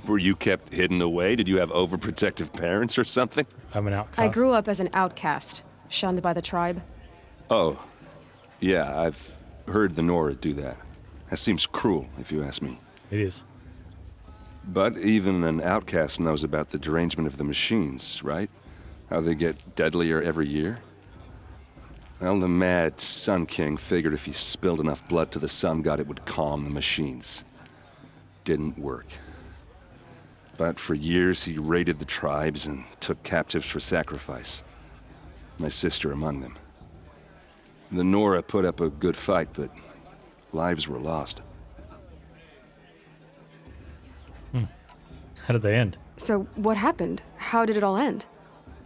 Were you kept hidden away? Did you have overprotective parents or something? I'm an outcast. I grew up as an outcast, shunned by the tribe. Oh, yeah, I've heard the Nora do that. That seems cruel, if you ask me. It is. But even an outcast knows about the derangement of the machines, right? How they get deadlier every year? Well, the mad Sun King figured if he spilled enough blood to the Sun God, it would calm the machines. Didn't work. But for years, he raided the tribes and took captives for sacrifice. My sister among them. The Nora put up a good fight, but lives were lost. How did they end? So what happened? How did it all end?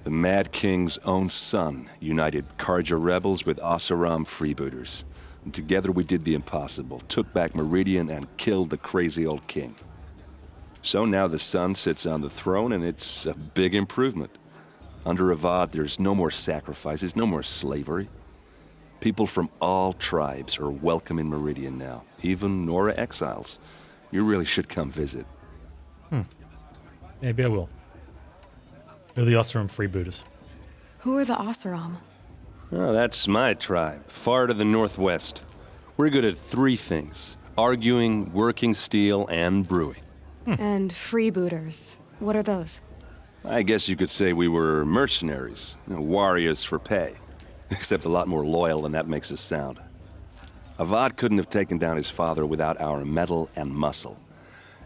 The Mad King's own son united Karja rebels with Oseram freebooters. And together we did the impossible, took back Meridian and killed the crazy old king. So now the son sits on the throne and it's a big improvement. Under Avad, there's no more sacrifices, no more slavery. People from all tribes are welcome in Meridian now, even Nora exiles. You really should come visit. Maybe I will. Who are the Oseram freebooters? Who are the Oseram? Oh, that's my tribe, far to the northwest. We're good at three things: arguing, working steel, and brewing. And freebooters. What are those? I guess you could say we were mercenaries, warriors for pay. Except a lot more loyal than that makes us sound. Avad couldn't have taken down his father without our metal and muscle.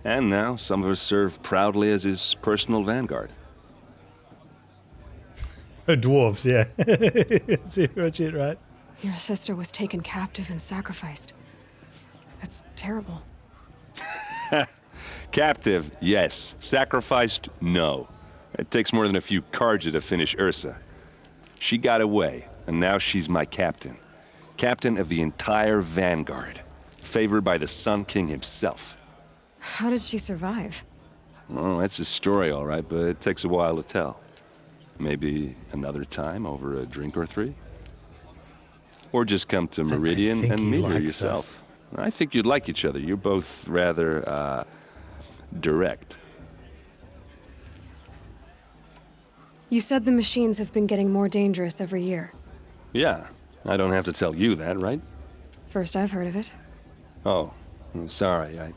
And now some of us serve proudly as his personal vanguard. Oh, dwarves, yeah. That's pretty much it, right? Your sister was taken captive and sacrificed. That's terrible. Captive, yes. Sacrificed, no. It takes more than a few Karja to finish Ursa. She got away, and now she's my captain. Captain of the entire vanguard. Favored by the Sun King himself. How did she survive? Well, that's a story, all right, but it takes a while to tell. Maybe another time over a drink or three? Or just come to Meridian and meet her yourself. I think you'd like each other. You're both rather, direct. You said the machines have been getting more dangerous every year. Yeah, I don't have to tell you that, right? First I've heard of it. Oh, I'm sorry. I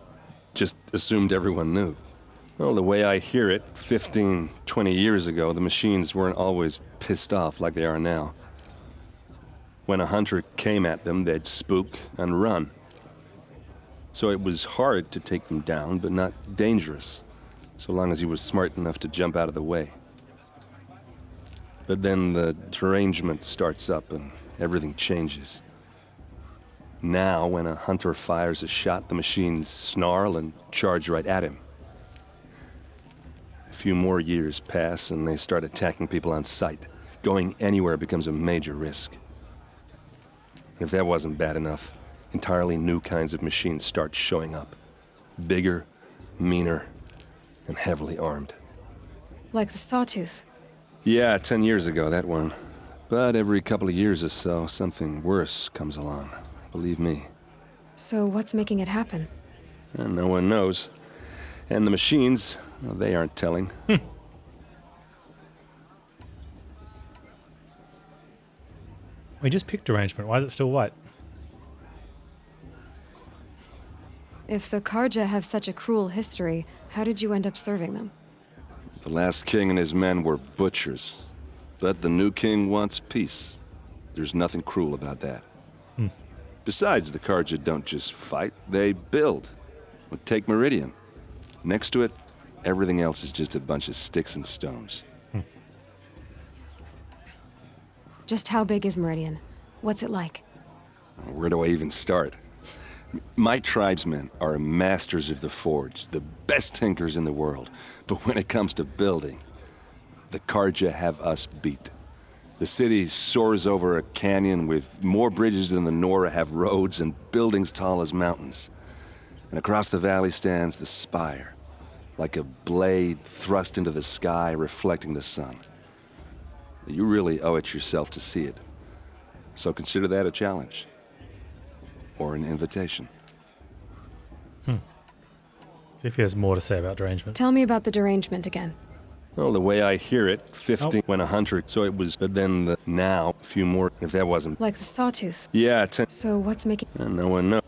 just assumed everyone knew. Well, the way I hear it, 15, 20 years ago, the machines weren't always pissed off like they are now. When a hunter came at them, they'd spook and run. So it was hard to take them down, but not dangerous, so long as he was smart enough to jump out of the way. But then the derangement starts up and everything changes. Now, when a hunter fires a shot, the machines snarl and charge right at him. A few more years pass and they start attacking people on sight. Going anywhere becomes a major risk. And if that wasn't bad enough, entirely new kinds of machines start showing up. Bigger, meaner, and heavily armed. Like the Sawtooth. Yeah, 10 years ago, that one. But every couple of years or so, something worse comes along. Believe me. So what's making it happen? And no one knows. And the machines, well, they aren't telling. We just picked arrangement. Why is it still white? If the Karja have such a cruel history, how did you end up serving them? The last king and his men were butchers. But the new king wants peace. There's nothing cruel about that. Besides, the Karja don't just fight, they build. Well, take Meridian. Next to it, everything else is just a bunch of sticks and stones. Just how big is Meridian? What's it like? Where do I even start? My tribesmen are masters of the forge, the best tinkers in the world. But when it comes to building, the Karja have us beat. The city soars over a canyon with more bridges than the Nora have roads and buildings tall as mountains. And across the valley stands the spire, like a blade thrust into the sky reflecting the sun. You really owe it yourself to see it. So consider that a challenge. Or an invitation. See if he has more to say about derangement. Tell me about the derangement again. Well, the way I hear it, 50 when a hunter, so it was, but then now, a few more, if that wasn't. Like the Sawtooth. Yeah, 10. So what's making... And no one knows.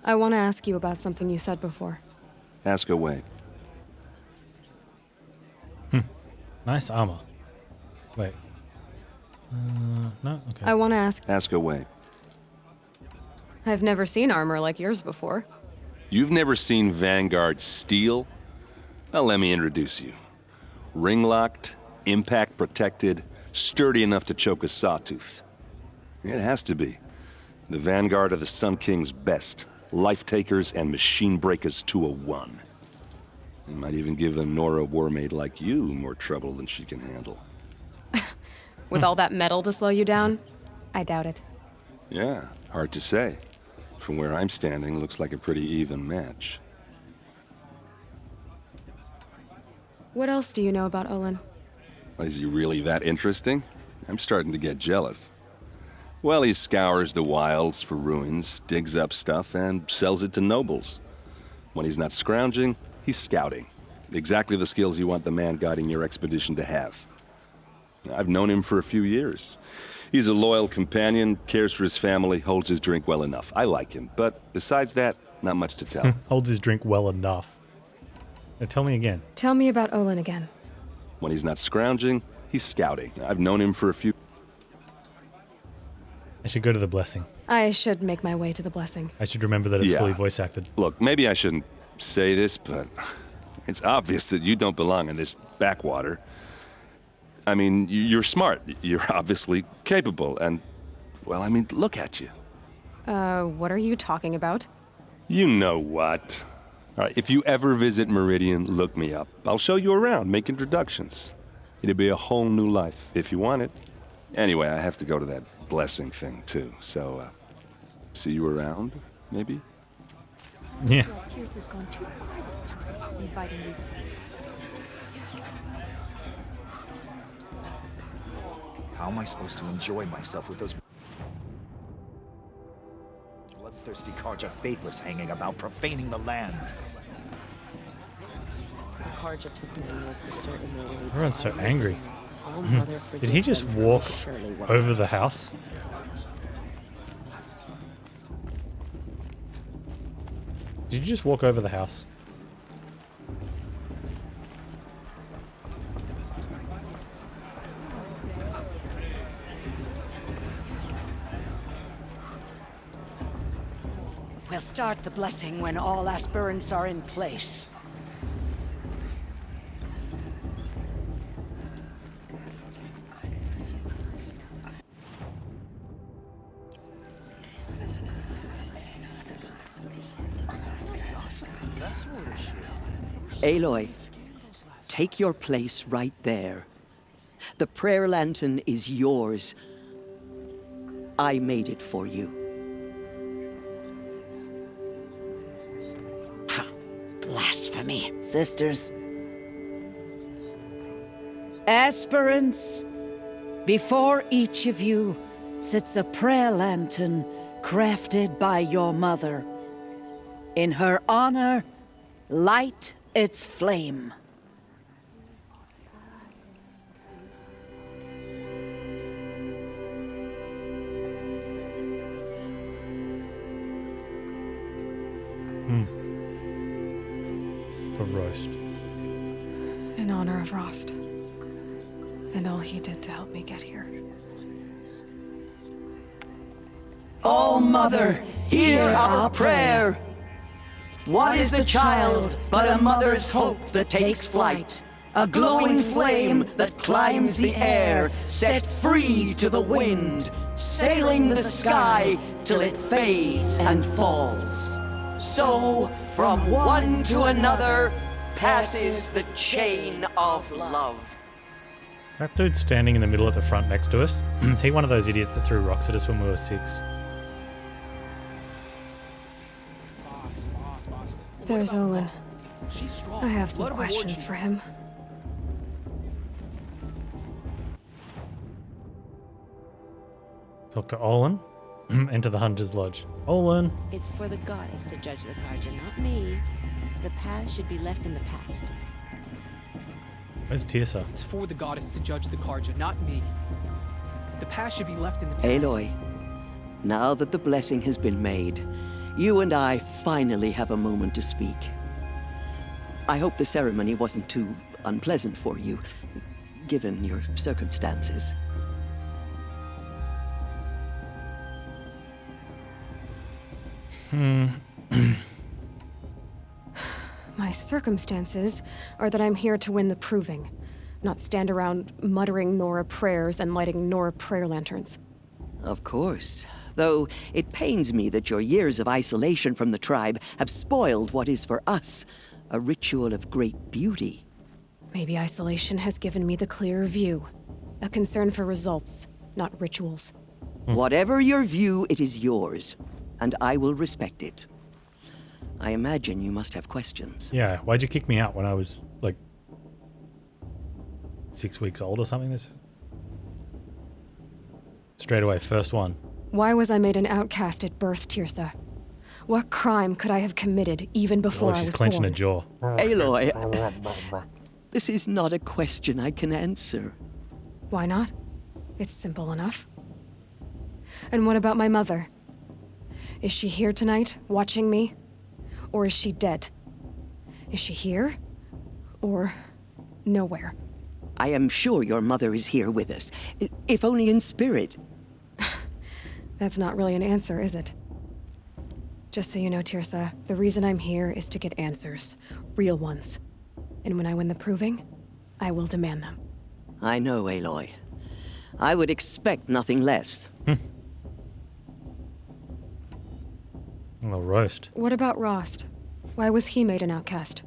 I want to ask you about something you said before. Ask away. Nice armor. Wait. No? Okay. I want to ask... Ask away. I've never seen armor like yours before. You've never seen Vanguard steel? Well, let me introduce you. Ring-locked, impact-protected, sturdy enough to choke a sawtooth. It has to be. The Vanguard of the Sun King's best. Life-takers and machine-breakers to a one. It might even give a Nora warmaid like you more trouble than she can handle. With all that metal to slow you down? I doubt it. Yeah, hard to say. From where I'm standing, looks like a pretty even match. What else do you know about Olin? Is he really that interesting? I'm starting to get jealous. Well, he scours the wilds for ruins, digs up stuff, and sells it to nobles. When he's not scrounging, he's scouting. Exactly the skills you want the man guiding your expedition to have. I've known him for a few years. He's a loyal companion, cares for his family, holds his drink well enough. I like him, but besides that, not much to tell. Holds his drink well enough. Now tell me again. Tell me about Olin again. When he's not scrounging, he's scouting. I've known him for a few... I should go to the blessing. I should make my way to the blessing. I should remember that it's fully voice acted. Look, maybe I shouldn't say this, but it's obvious that you don't belong in this backwater. I mean, you're smart. You're obviously capable, and, well, I mean, look at you. What are you talking about? You know what. All right, if you ever visit Meridian, look me up. I'll show you around, make introductions. It'll be a whole new life, if you want it. Anyway, I have to go to that blessing thing, too, so, see you around, maybe? Yeah. Tears has gone too far this time, inviting you. How am I supposed to enjoy myself with those bloodthirsty Karja faithless hanging about, profaning the land? The Karja took me and my sister in the way. Everyone's so angry. Did he just walk over the house? Did you just walk over the house? We'll start the blessing when all aspirants are in place. Aloy, take your place right there. The prayer lantern is yours. I made it for you. Blasphemy, sisters. Aspirants, before each of you sits a prayer lantern crafted by your mother. In her honor, light its flame. For roast. In honor of Rost. And all he did to help me get here. All Mother, hear our prayer. What is the child but a mother's hope that takes flight? A glowing flame that climbs the air, set free to the wind, sailing the sky till it fades and falls. So, from one to another, passes the chain of love. That dude standing in the middle at the front next to us, is he one of those idiots that threw rocks at us when we were 6? There's Olin. I have some questions for him. Talk to Olin. Enter the Hunter's Lodge. Olin! It's for the goddess to judge the Karja, not me. The past should be left in the past. Where's Tirsa? It's for the goddess to judge the Karja, not me. The past should be left in the past. Aloy, now that the blessing has been made, you and I finally have a moment to speak. I hope the ceremony wasn't too unpleasant for you, given your circumstances. My circumstances are that I'm here to win the proving, not stand around muttering Nora prayers and lighting Nora prayer lanterns. Of course. Though it pains me that your years of isolation from the tribe have spoiled what is for us a ritual of great beauty. Maybe isolation has given me the clearer view. A concern for results, not rituals. Whatever your view, it is yours, and I will respect it. I imagine you must have questions. Yeah, why'd you kick me out when I was, like, 6 weeks old or something? This straight away, first one. Why was I made an outcast at birth, Tirsa? What crime could I have committed even before I was born? She's clenching her jaw. Aloy, this is not a question I can answer. Why not? It's simple enough. And what about my mother? Is she here tonight, watching me? Or is she dead? Is she here? Or nowhere? I am sure your mother is here with us, if only in spirit. That's not really an answer, is it? Just so you know, Tirsa, the reason I'm here is to get answers. Real ones. And when I win the proving, I will demand them. I know, Aloy. I would expect nothing less. Well, roast. What about Rost? Why was he made an outcast?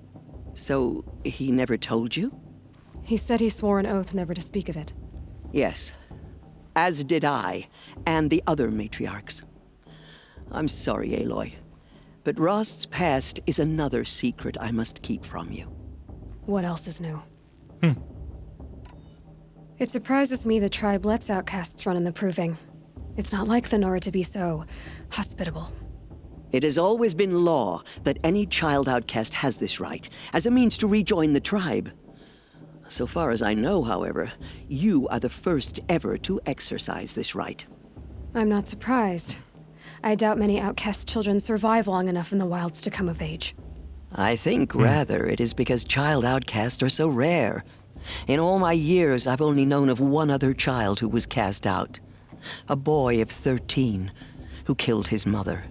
So, he never told you? He said he swore an oath never to speak of it. Yes. As did I, and the other matriarchs. I'm sorry, Aloy, but Rost's past is another secret I must keep from you. What else is new? It surprises me the tribe lets outcasts run in the proving. It's not like the Nora to be so hospitable. It has always been law that any child outcast has this right, as a means to rejoin the tribe. So far as I know, however, you are the first ever to exercise this right. I'm not surprised. I doubt many outcast children survive long enough in the wilds to come of age. I think, rather, it is because child outcasts are so rare. In all my years, I've only known of one other child who was cast out. A boy of 13, who killed his mother.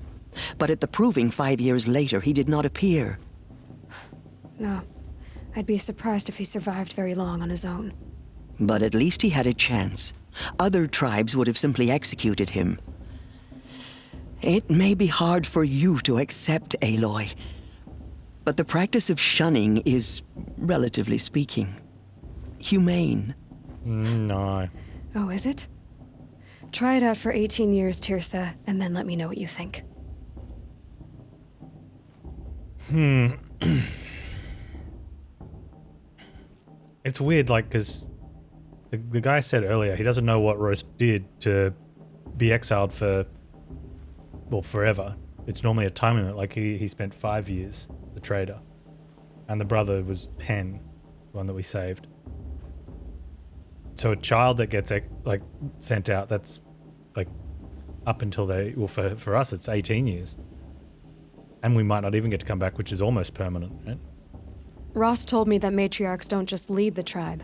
But at the proving 5 years later, he did not appear. No. I'd be surprised if he survived very long on his own. But at least he had a chance. Other tribes would have simply executed him. It may be hard for you to accept, Aloy, but the practice of shunning is, relatively speaking, humane. No. Oh, is it? Try it out for 18 years, Tirsa, and then let me know what you think. It's weird, like, because the guy said earlier he doesn't know what Roast did to be exiled for, well, forever. It's normally a time limit. Like, he spent 5 years, the trader. And the brother was 10, the one that we saved. So a child that gets, like, sent out, that's, like, up until they, well, for us, it's 18 years. And we might not even get to come back, which is almost permanent, right? Ross told me that matriarchs don't just lead the tribe.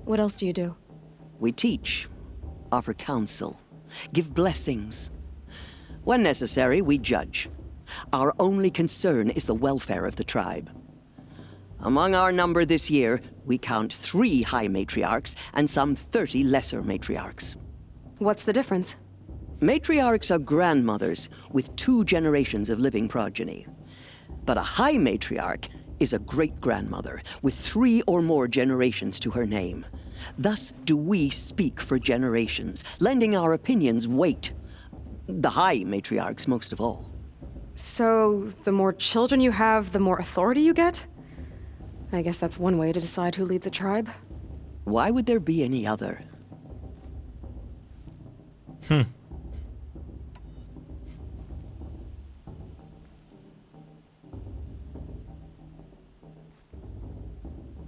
What else do you do? We teach, offer counsel, give blessings. When necessary, we judge. Our only concern is the welfare of the tribe. Among our number this year, we count 3 high matriarchs and some 30 lesser matriarchs. What's the difference? Matriarchs are grandmothers with 2 generations of living progeny. But a high matriarch is a great-grandmother with 3 or more generations to her name. Thus do we speak for generations, lending our opinions weight. The high matriarchs most of all. So, the more children you have, the more authority you get? I guess that's one way to decide who leads a tribe. Why would there be any other?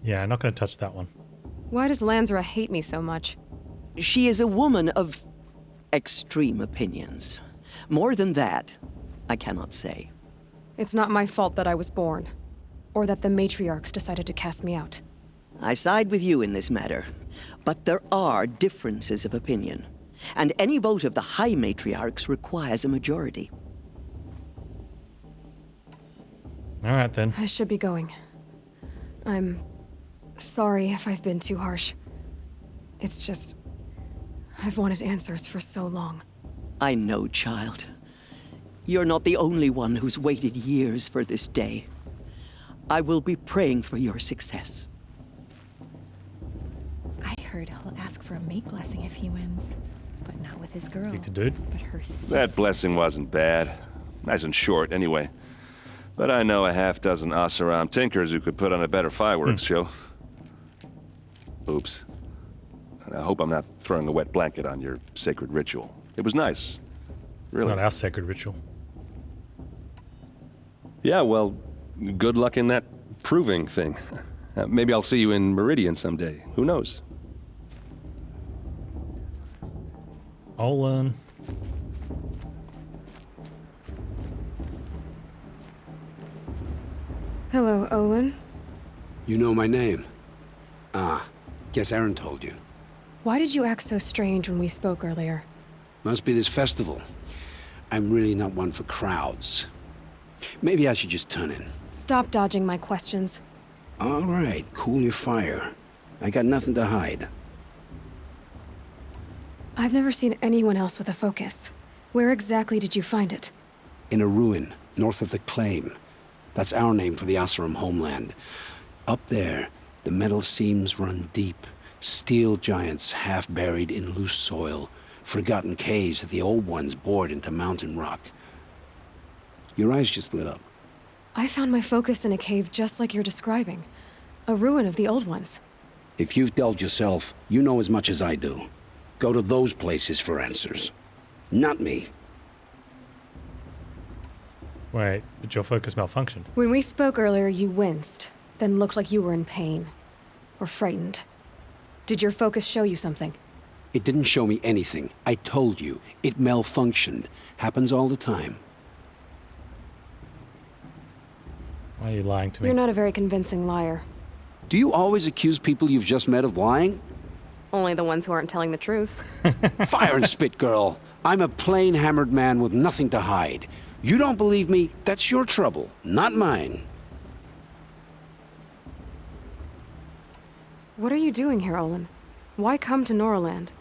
Yeah, I'm not going to touch that one. Why does Lansra hate me so much? She is a woman of extreme opinions. More than that, I cannot say. It's not my fault that I was born, or that the matriarchs decided to cast me out. I side with you in this matter, but there are differences of opinion, and any vote of the high matriarchs requires a majority. All right, then. I should be going. I'm sorry if I've been too harsh. It's just, I've wanted answers for so long. I know, child. You're not the only one who's waited years for this day. I will be praying for your success. I heard he'll ask for a mate blessing if he wins, but not with his girl. Speak to dude. But her sister. That blessing wasn't bad. Nice and short, anyway. But I know a half-dozen Oseram tinkers who could put on a better fireworks show. Oops. And I hope I'm not throwing a wet blanket on your sacred ritual. It was nice. Really. It's not our sacred ritual. Yeah, well, good luck in that proving thing. Maybe I'll see you in Meridian someday. Who knows? I'll learn. Hello, Olin. You know my name? Ah, guess Aaron told you. Why did you act so strange when we spoke earlier? Must be this festival. I'm really not one for crowds. Maybe I should just turn in. Stop dodging my questions. All right, cool your fire. I got nothing to hide. I've never seen anyone else with a focus. Where exactly did you find it? In a ruin, north of the Claim. That's our name for the Oseram homeland. Up there, the metal seams run deep. Steel giants half buried in loose soil. Forgotten caves that the old ones bored into mountain rock. Your eyes just lit up. I found my focus in a cave just like you're describing. A ruin of the old ones. If you've delved yourself, you know as much as I do. Go to those places for answers. Not me. Wait, but your focus malfunctioned. When we spoke earlier, you winced, then looked like you were in pain. Or frightened. Did your focus show you something? It didn't show me anything. I told you. It malfunctioned. Happens all the time. Why are you lying to me? You're not a very convincing liar. Do you always accuse people you've just met of lying? Only the ones who aren't telling the truth. Fire and spit, girl. I'm a plain hammered man with nothing to hide. You don't believe me? That's your trouble, not mine. What are you doing here, Olin? Why come to Norland?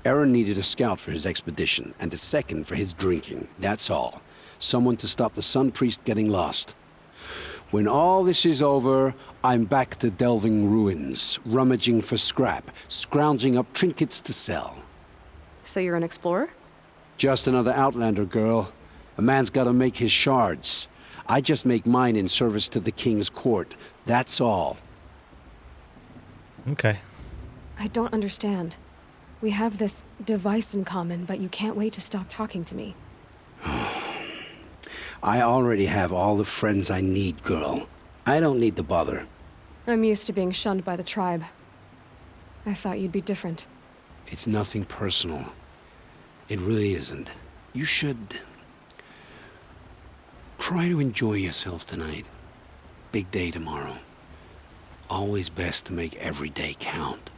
Aaron needed a scout for his expedition, and a second for his drinking. That's all. Someone to stop the Sun Priest getting lost. When all this is over, I'm back to delving ruins, rummaging for scrap, scrounging up trinkets to sell. So you're an explorer? Just another Outlander, girl. A man's gotta make his shards. I just make mine in service to the King's court. That's all. Okay. I don't understand. We have this device in common, but you can't wait to stop talking to me. I already have all the friends I need, girl. I don't need the bother. I'm used to being shunned by the tribe. I thought you'd be different. It's nothing personal. It really isn't. You should... try to enjoy yourself tonight. Big day tomorrow. Always best to make every day count.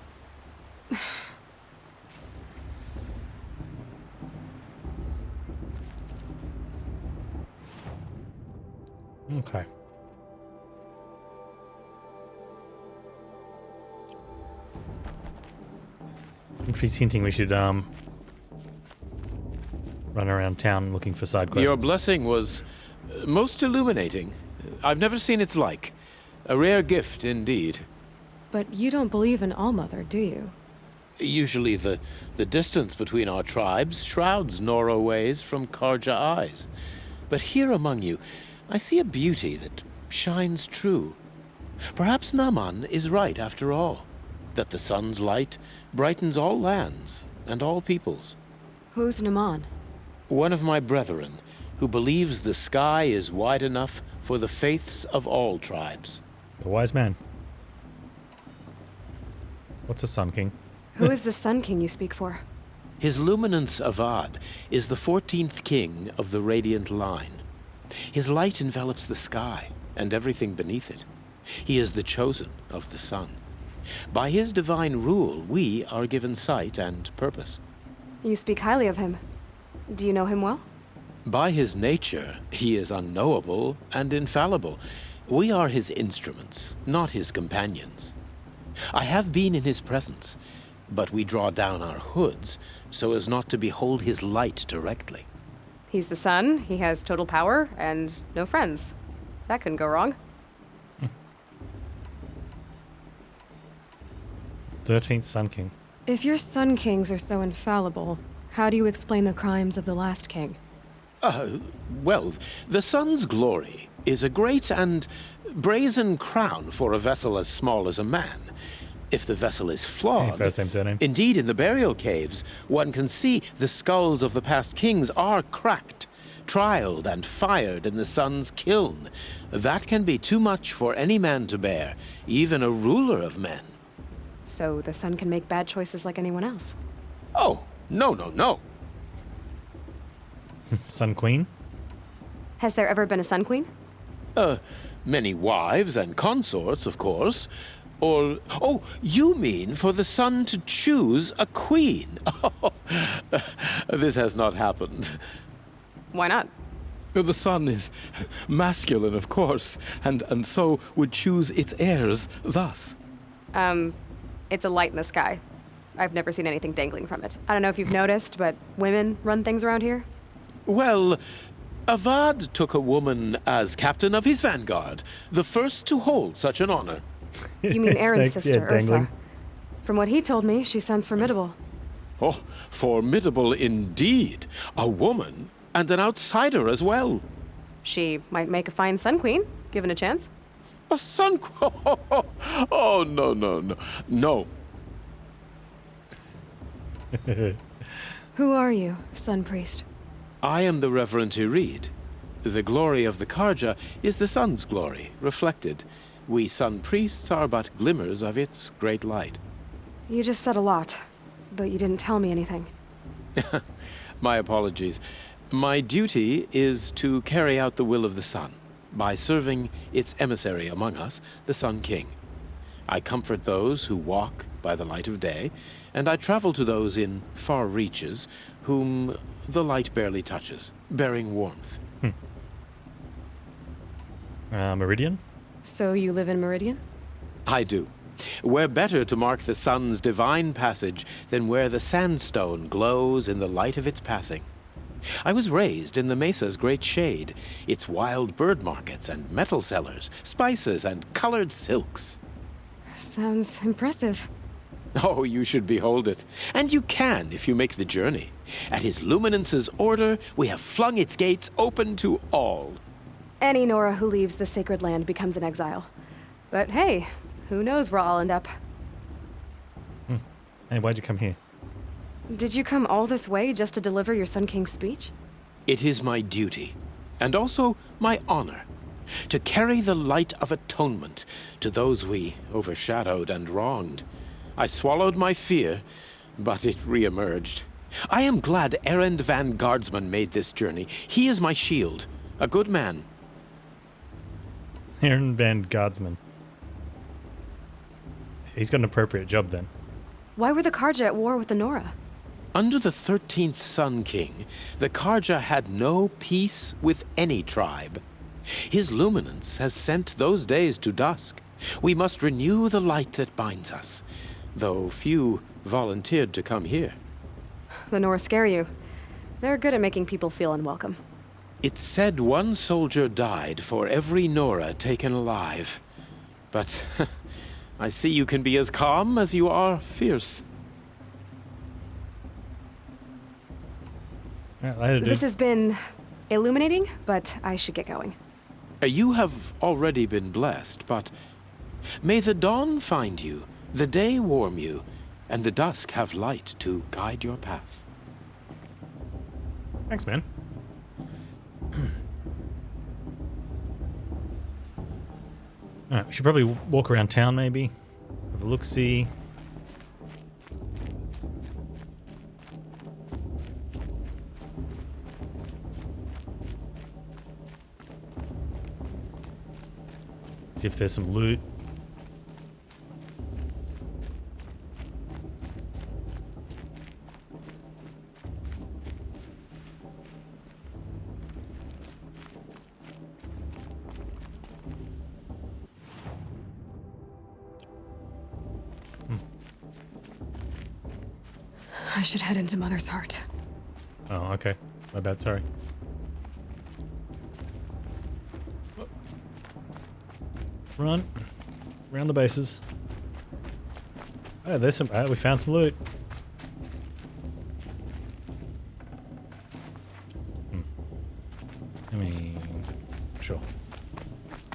Okay. If he's hinting we should run around town looking for side quests. Your blessing was most illuminating. I've never seen its like. A rare gift indeed. But you don't believe in Allmother, do you? Usually the distance between our tribes shrouds Norroways from Karja eyes. But here among you, I see a beauty that shines true. Perhaps Naman is right after all, that the sun's light brightens all lands and all peoples. Who's Naman? One of my brethren, who believes the sky is wide enough for the faiths of all tribes. A wise man. What's a Sun King? Who is the Sun King you speak for? His Luminance Avad is the 14th king of the Radiant Line. His light envelops the sky and everything beneath it. He is the chosen of the sun. By his divine rule, we are given sight and purpose. You speak highly of him. Do you know him well? By his nature, he is unknowable and infallible. We are his instruments, not his companions. I have been in his presence, but we draw down our hoods so as not to behold his light directly. He's the sun, he has total power, and no friends. That couldn't go wrong. 13th Sun King. If your Sun Kings are so infallible, how do you explain the crimes of the last king? Well, the sun's glory is a great and brazen crown for a vessel as small as a man. If the vessel is flawed... First name, surname. Indeed, in the burial caves, one can see the skulls of the past kings are cracked, trialed and fired in the sun's kiln. That can be too much for any man to bear, even a ruler of men. So the sun can make bad choices like anyone else? Oh, no. Sun Queen? Has there ever been a Sun Queen? Many wives and consorts, of course. Or, oh, you mean for the sun to choose a queen? Oh, this has not happened. Why not? The sun is masculine, of course, and so would choose its heirs thus. It's a light in the sky. I've never seen anything dangling from it. I don't know if you've noticed, but women run things around here. Well, Avad took a woman as captain of his vanguard, the first to hold such an honor. You mean Aaron's sister, dangling. Ursa. From what he told me, she sounds formidable. Oh, formidable indeed. A woman, and an outsider as well. She might make a fine Sun Queen, given a chance. A sun... Oh, no, no, no. No. Who are you, Sun Priest? I am the Reverend Irid. The glory of the Karja is the sun's glory, reflected. We sun priests are but glimmers of its great light. You just said a lot, but you didn't tell me anything. My apologies. My duty is to carry out the will of the sun by serving its emissary among us, the Sun King. I comfort those who walk by the light of day, and I travel to those in far reaches whom the light barely touches, bearing warmth. Meridian? So you live in Meridian? I do. Where better to mark the sun's divine passage than where the sandstone glows in the light of its passing. I was raised in the mesa's great shade, its wild bird markets and metal cellars, spices and colored silks. Sounds impressive. Oh, you should behold it. And you can if you make the journey. At his luminance's order, we have flung its gates open to all. Any Nora who leaves the sacred land becomes an exile. But hey, who knows where I'll end up. Hey, why'd you come here? Did you come all this way just to deliver your Sun King's speech? It is my duty, and also my honor, to carry the light of atonement to those we overshadowed and wronged. I swallowed my fear, but it re-emerged. I am glad Erend van Guardsman made this journey. He is my shield, a good man. Erend van Guardsman. He's got an appropriate job then. Why were the Karja at war with the Nora? Under the 13th Sun King, the Karja had no peace with any tribe. His luminance has sent those days to dusk. We must renew the light that binds us, though few volunteered to come here. The Nora scare you. They're good at making people feel unwelcome. It's said one soldier died for every Nora taken alive. But I see you can be as calm as you are fierce. This has been illuminating, but I should get going. You have already been blessed, but may the dawn find you, the day warm you, and the dusk have light to guide your path. Thanks, man. Alright, we should probably walk around town maybe. Have a look-see. See if there's some loot. I should head into Mother's Heart. Oh, okay. My bad, sorry. Run. Around the bases. Oh, there's some... we found some loot. I mean... Sure.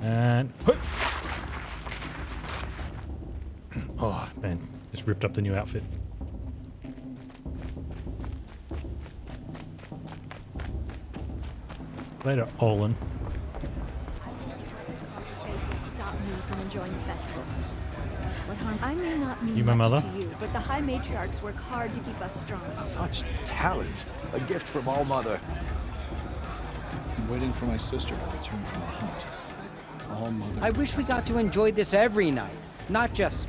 And... Oh, man. Just ripped up the new outfit. Later, Olin. Stop me from enjoying the festival. What harm? I may not mean You my much mother? to you, but the High Matriarchs work hard to keep us strong. Such talent. A gift from All Mother. I'm waiting for my sister to return from a hunt. All Mother. I wish we got to enjoy this every night, not just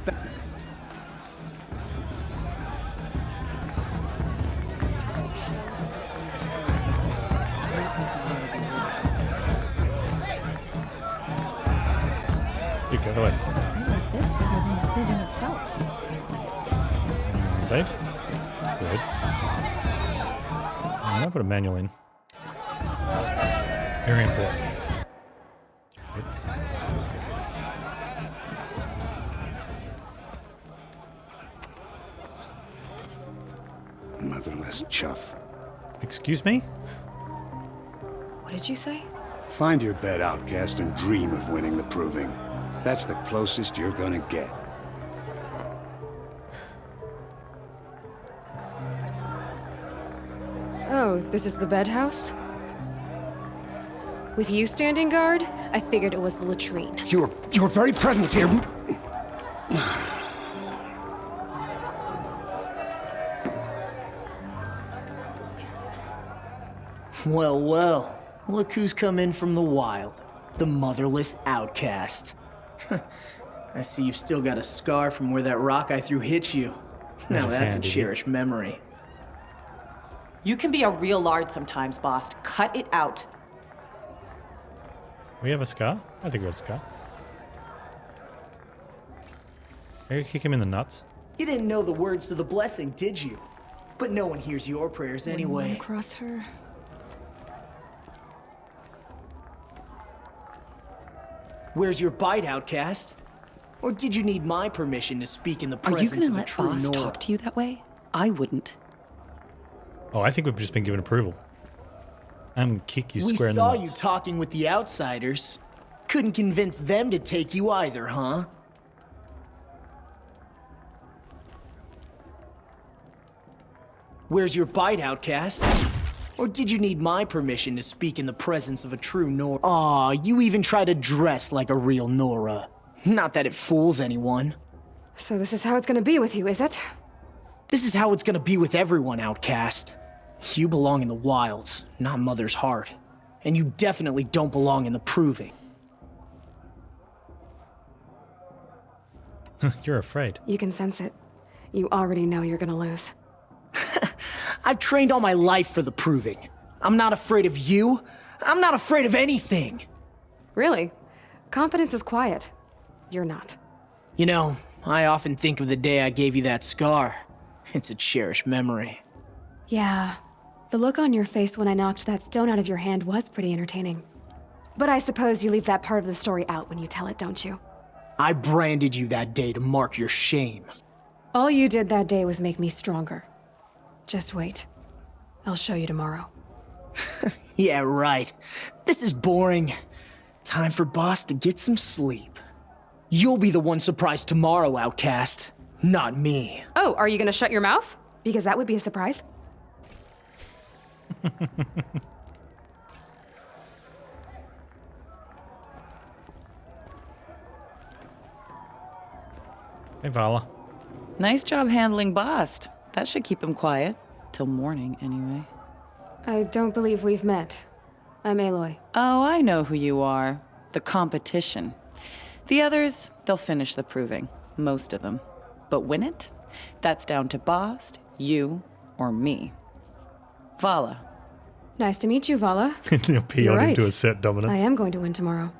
You go away. I like this better than the proving itself. Safe? Good. I'm gonna put a manual in. Very important. Good. Motherless chuff. Excuse me? What did you say? Find your bed, outcast, and dream of winning the proving. That's the closest you're gonna get. Oh, this is the bed house? With you standing guard, I figured it was the latrine. Your very presence here. Well, well. Look who's come in from the wild. The motherless outcast. I see you've still got a scar from where that rock I threw hit you. Now that's a cherished memory. You can be a real lard sometimes, boss. Cut it out. We have a scar? I think we have a scar. Maybe kick him in the nuts. You didn't know the words to the blessing, did you? But no one hears your prayers anyway. Across her. Where's your bite, outcast? Or did you need my permission to speak in the presence of a true Nora? Are you gonna let Boss talk to you that way? I wouldn't. Oh, I think we've just been given approval. I'm gonna kick you square in the nuts. nuts. We saw you talking with the outsiders. Couldn't convince them to take you either, huh? Where's your bite, outcast? Or did you need my permission to speak in the presence of a true Nora? Aw, you even try to dress like a real Nora. Not that it fools anyone. So this is how it's gonna be with you, is it? This is how it's gonna be with everyone, outcast. You belong in the wilds, not Mother's heart. And you definitely don't belong in the proving. You're afraid. You can sense it. You already know you're gonna lose. I've trained all my life for the proving. I'm not afraid of you. I'm not afraid of anything. Really? Confidence is quiet. You're not. You know, I often think of the day I gave you that scar. It's a cherished memory. Yeah. The look on your face when I knocked that stone out of your hand was pretty entertaining. But I suppose you leave that part of the story out when you tell it, don't you? I branded you that day to mark your shame. All you did that day was make me stronger. Just wait. I'll show you tomorrow. Yeah, right. This is boring. Time for Boss to get some sleep. You'll be the one surprised tomorrow, outcast. Not me. Oh, are you gonna shut your mouth? Because that would be a surprise. Hey, Vala. Nice job handling Bast. That should keep him quiet. Till morning, anyway. I don't believe we've met. I'm Aloy. Oh, I know who you are. The competition. The others, they'll finish the proving. Most of them. But win it? That's down to Bast, you, or me. Vala. Nice to meet you, Vala. You're You're right. into a set dominance. I am going to win tomorrow.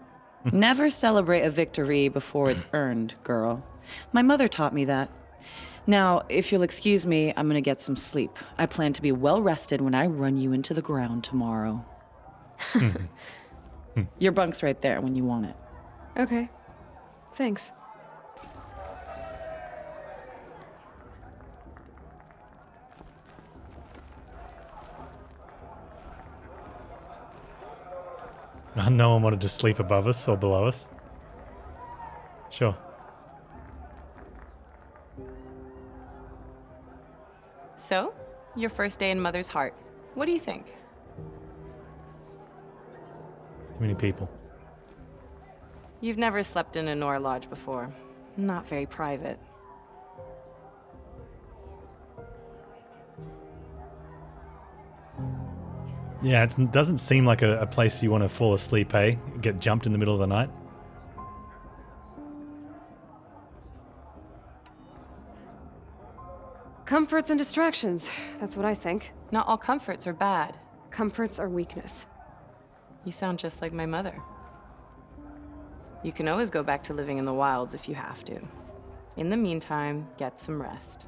Never celebrate a victory before it's earned, girl. My mother taught me that. Now, if you'll excuse me, I'm gonna get some sleep. I plan to be well rested when I run you into the ground tomorrow. Your bunk's right there when you want it. Okay. Thanks. No one wanted to sleep above us or below us. Sure. So, your first day in Mother's heart. What do you think? Too many people. You've never slept in a Nora lodge before. Not very private. Yeah, it doesn't seem like a place you want to fall asleep, eh? Get jumped in the middle of the night. Comforts and distractions. That's what I think. Not all comforts are bad. Comforts are weakness. You sound just like my mother. You can always go back to living in the wilds if you have to. In the meantime, get some rest.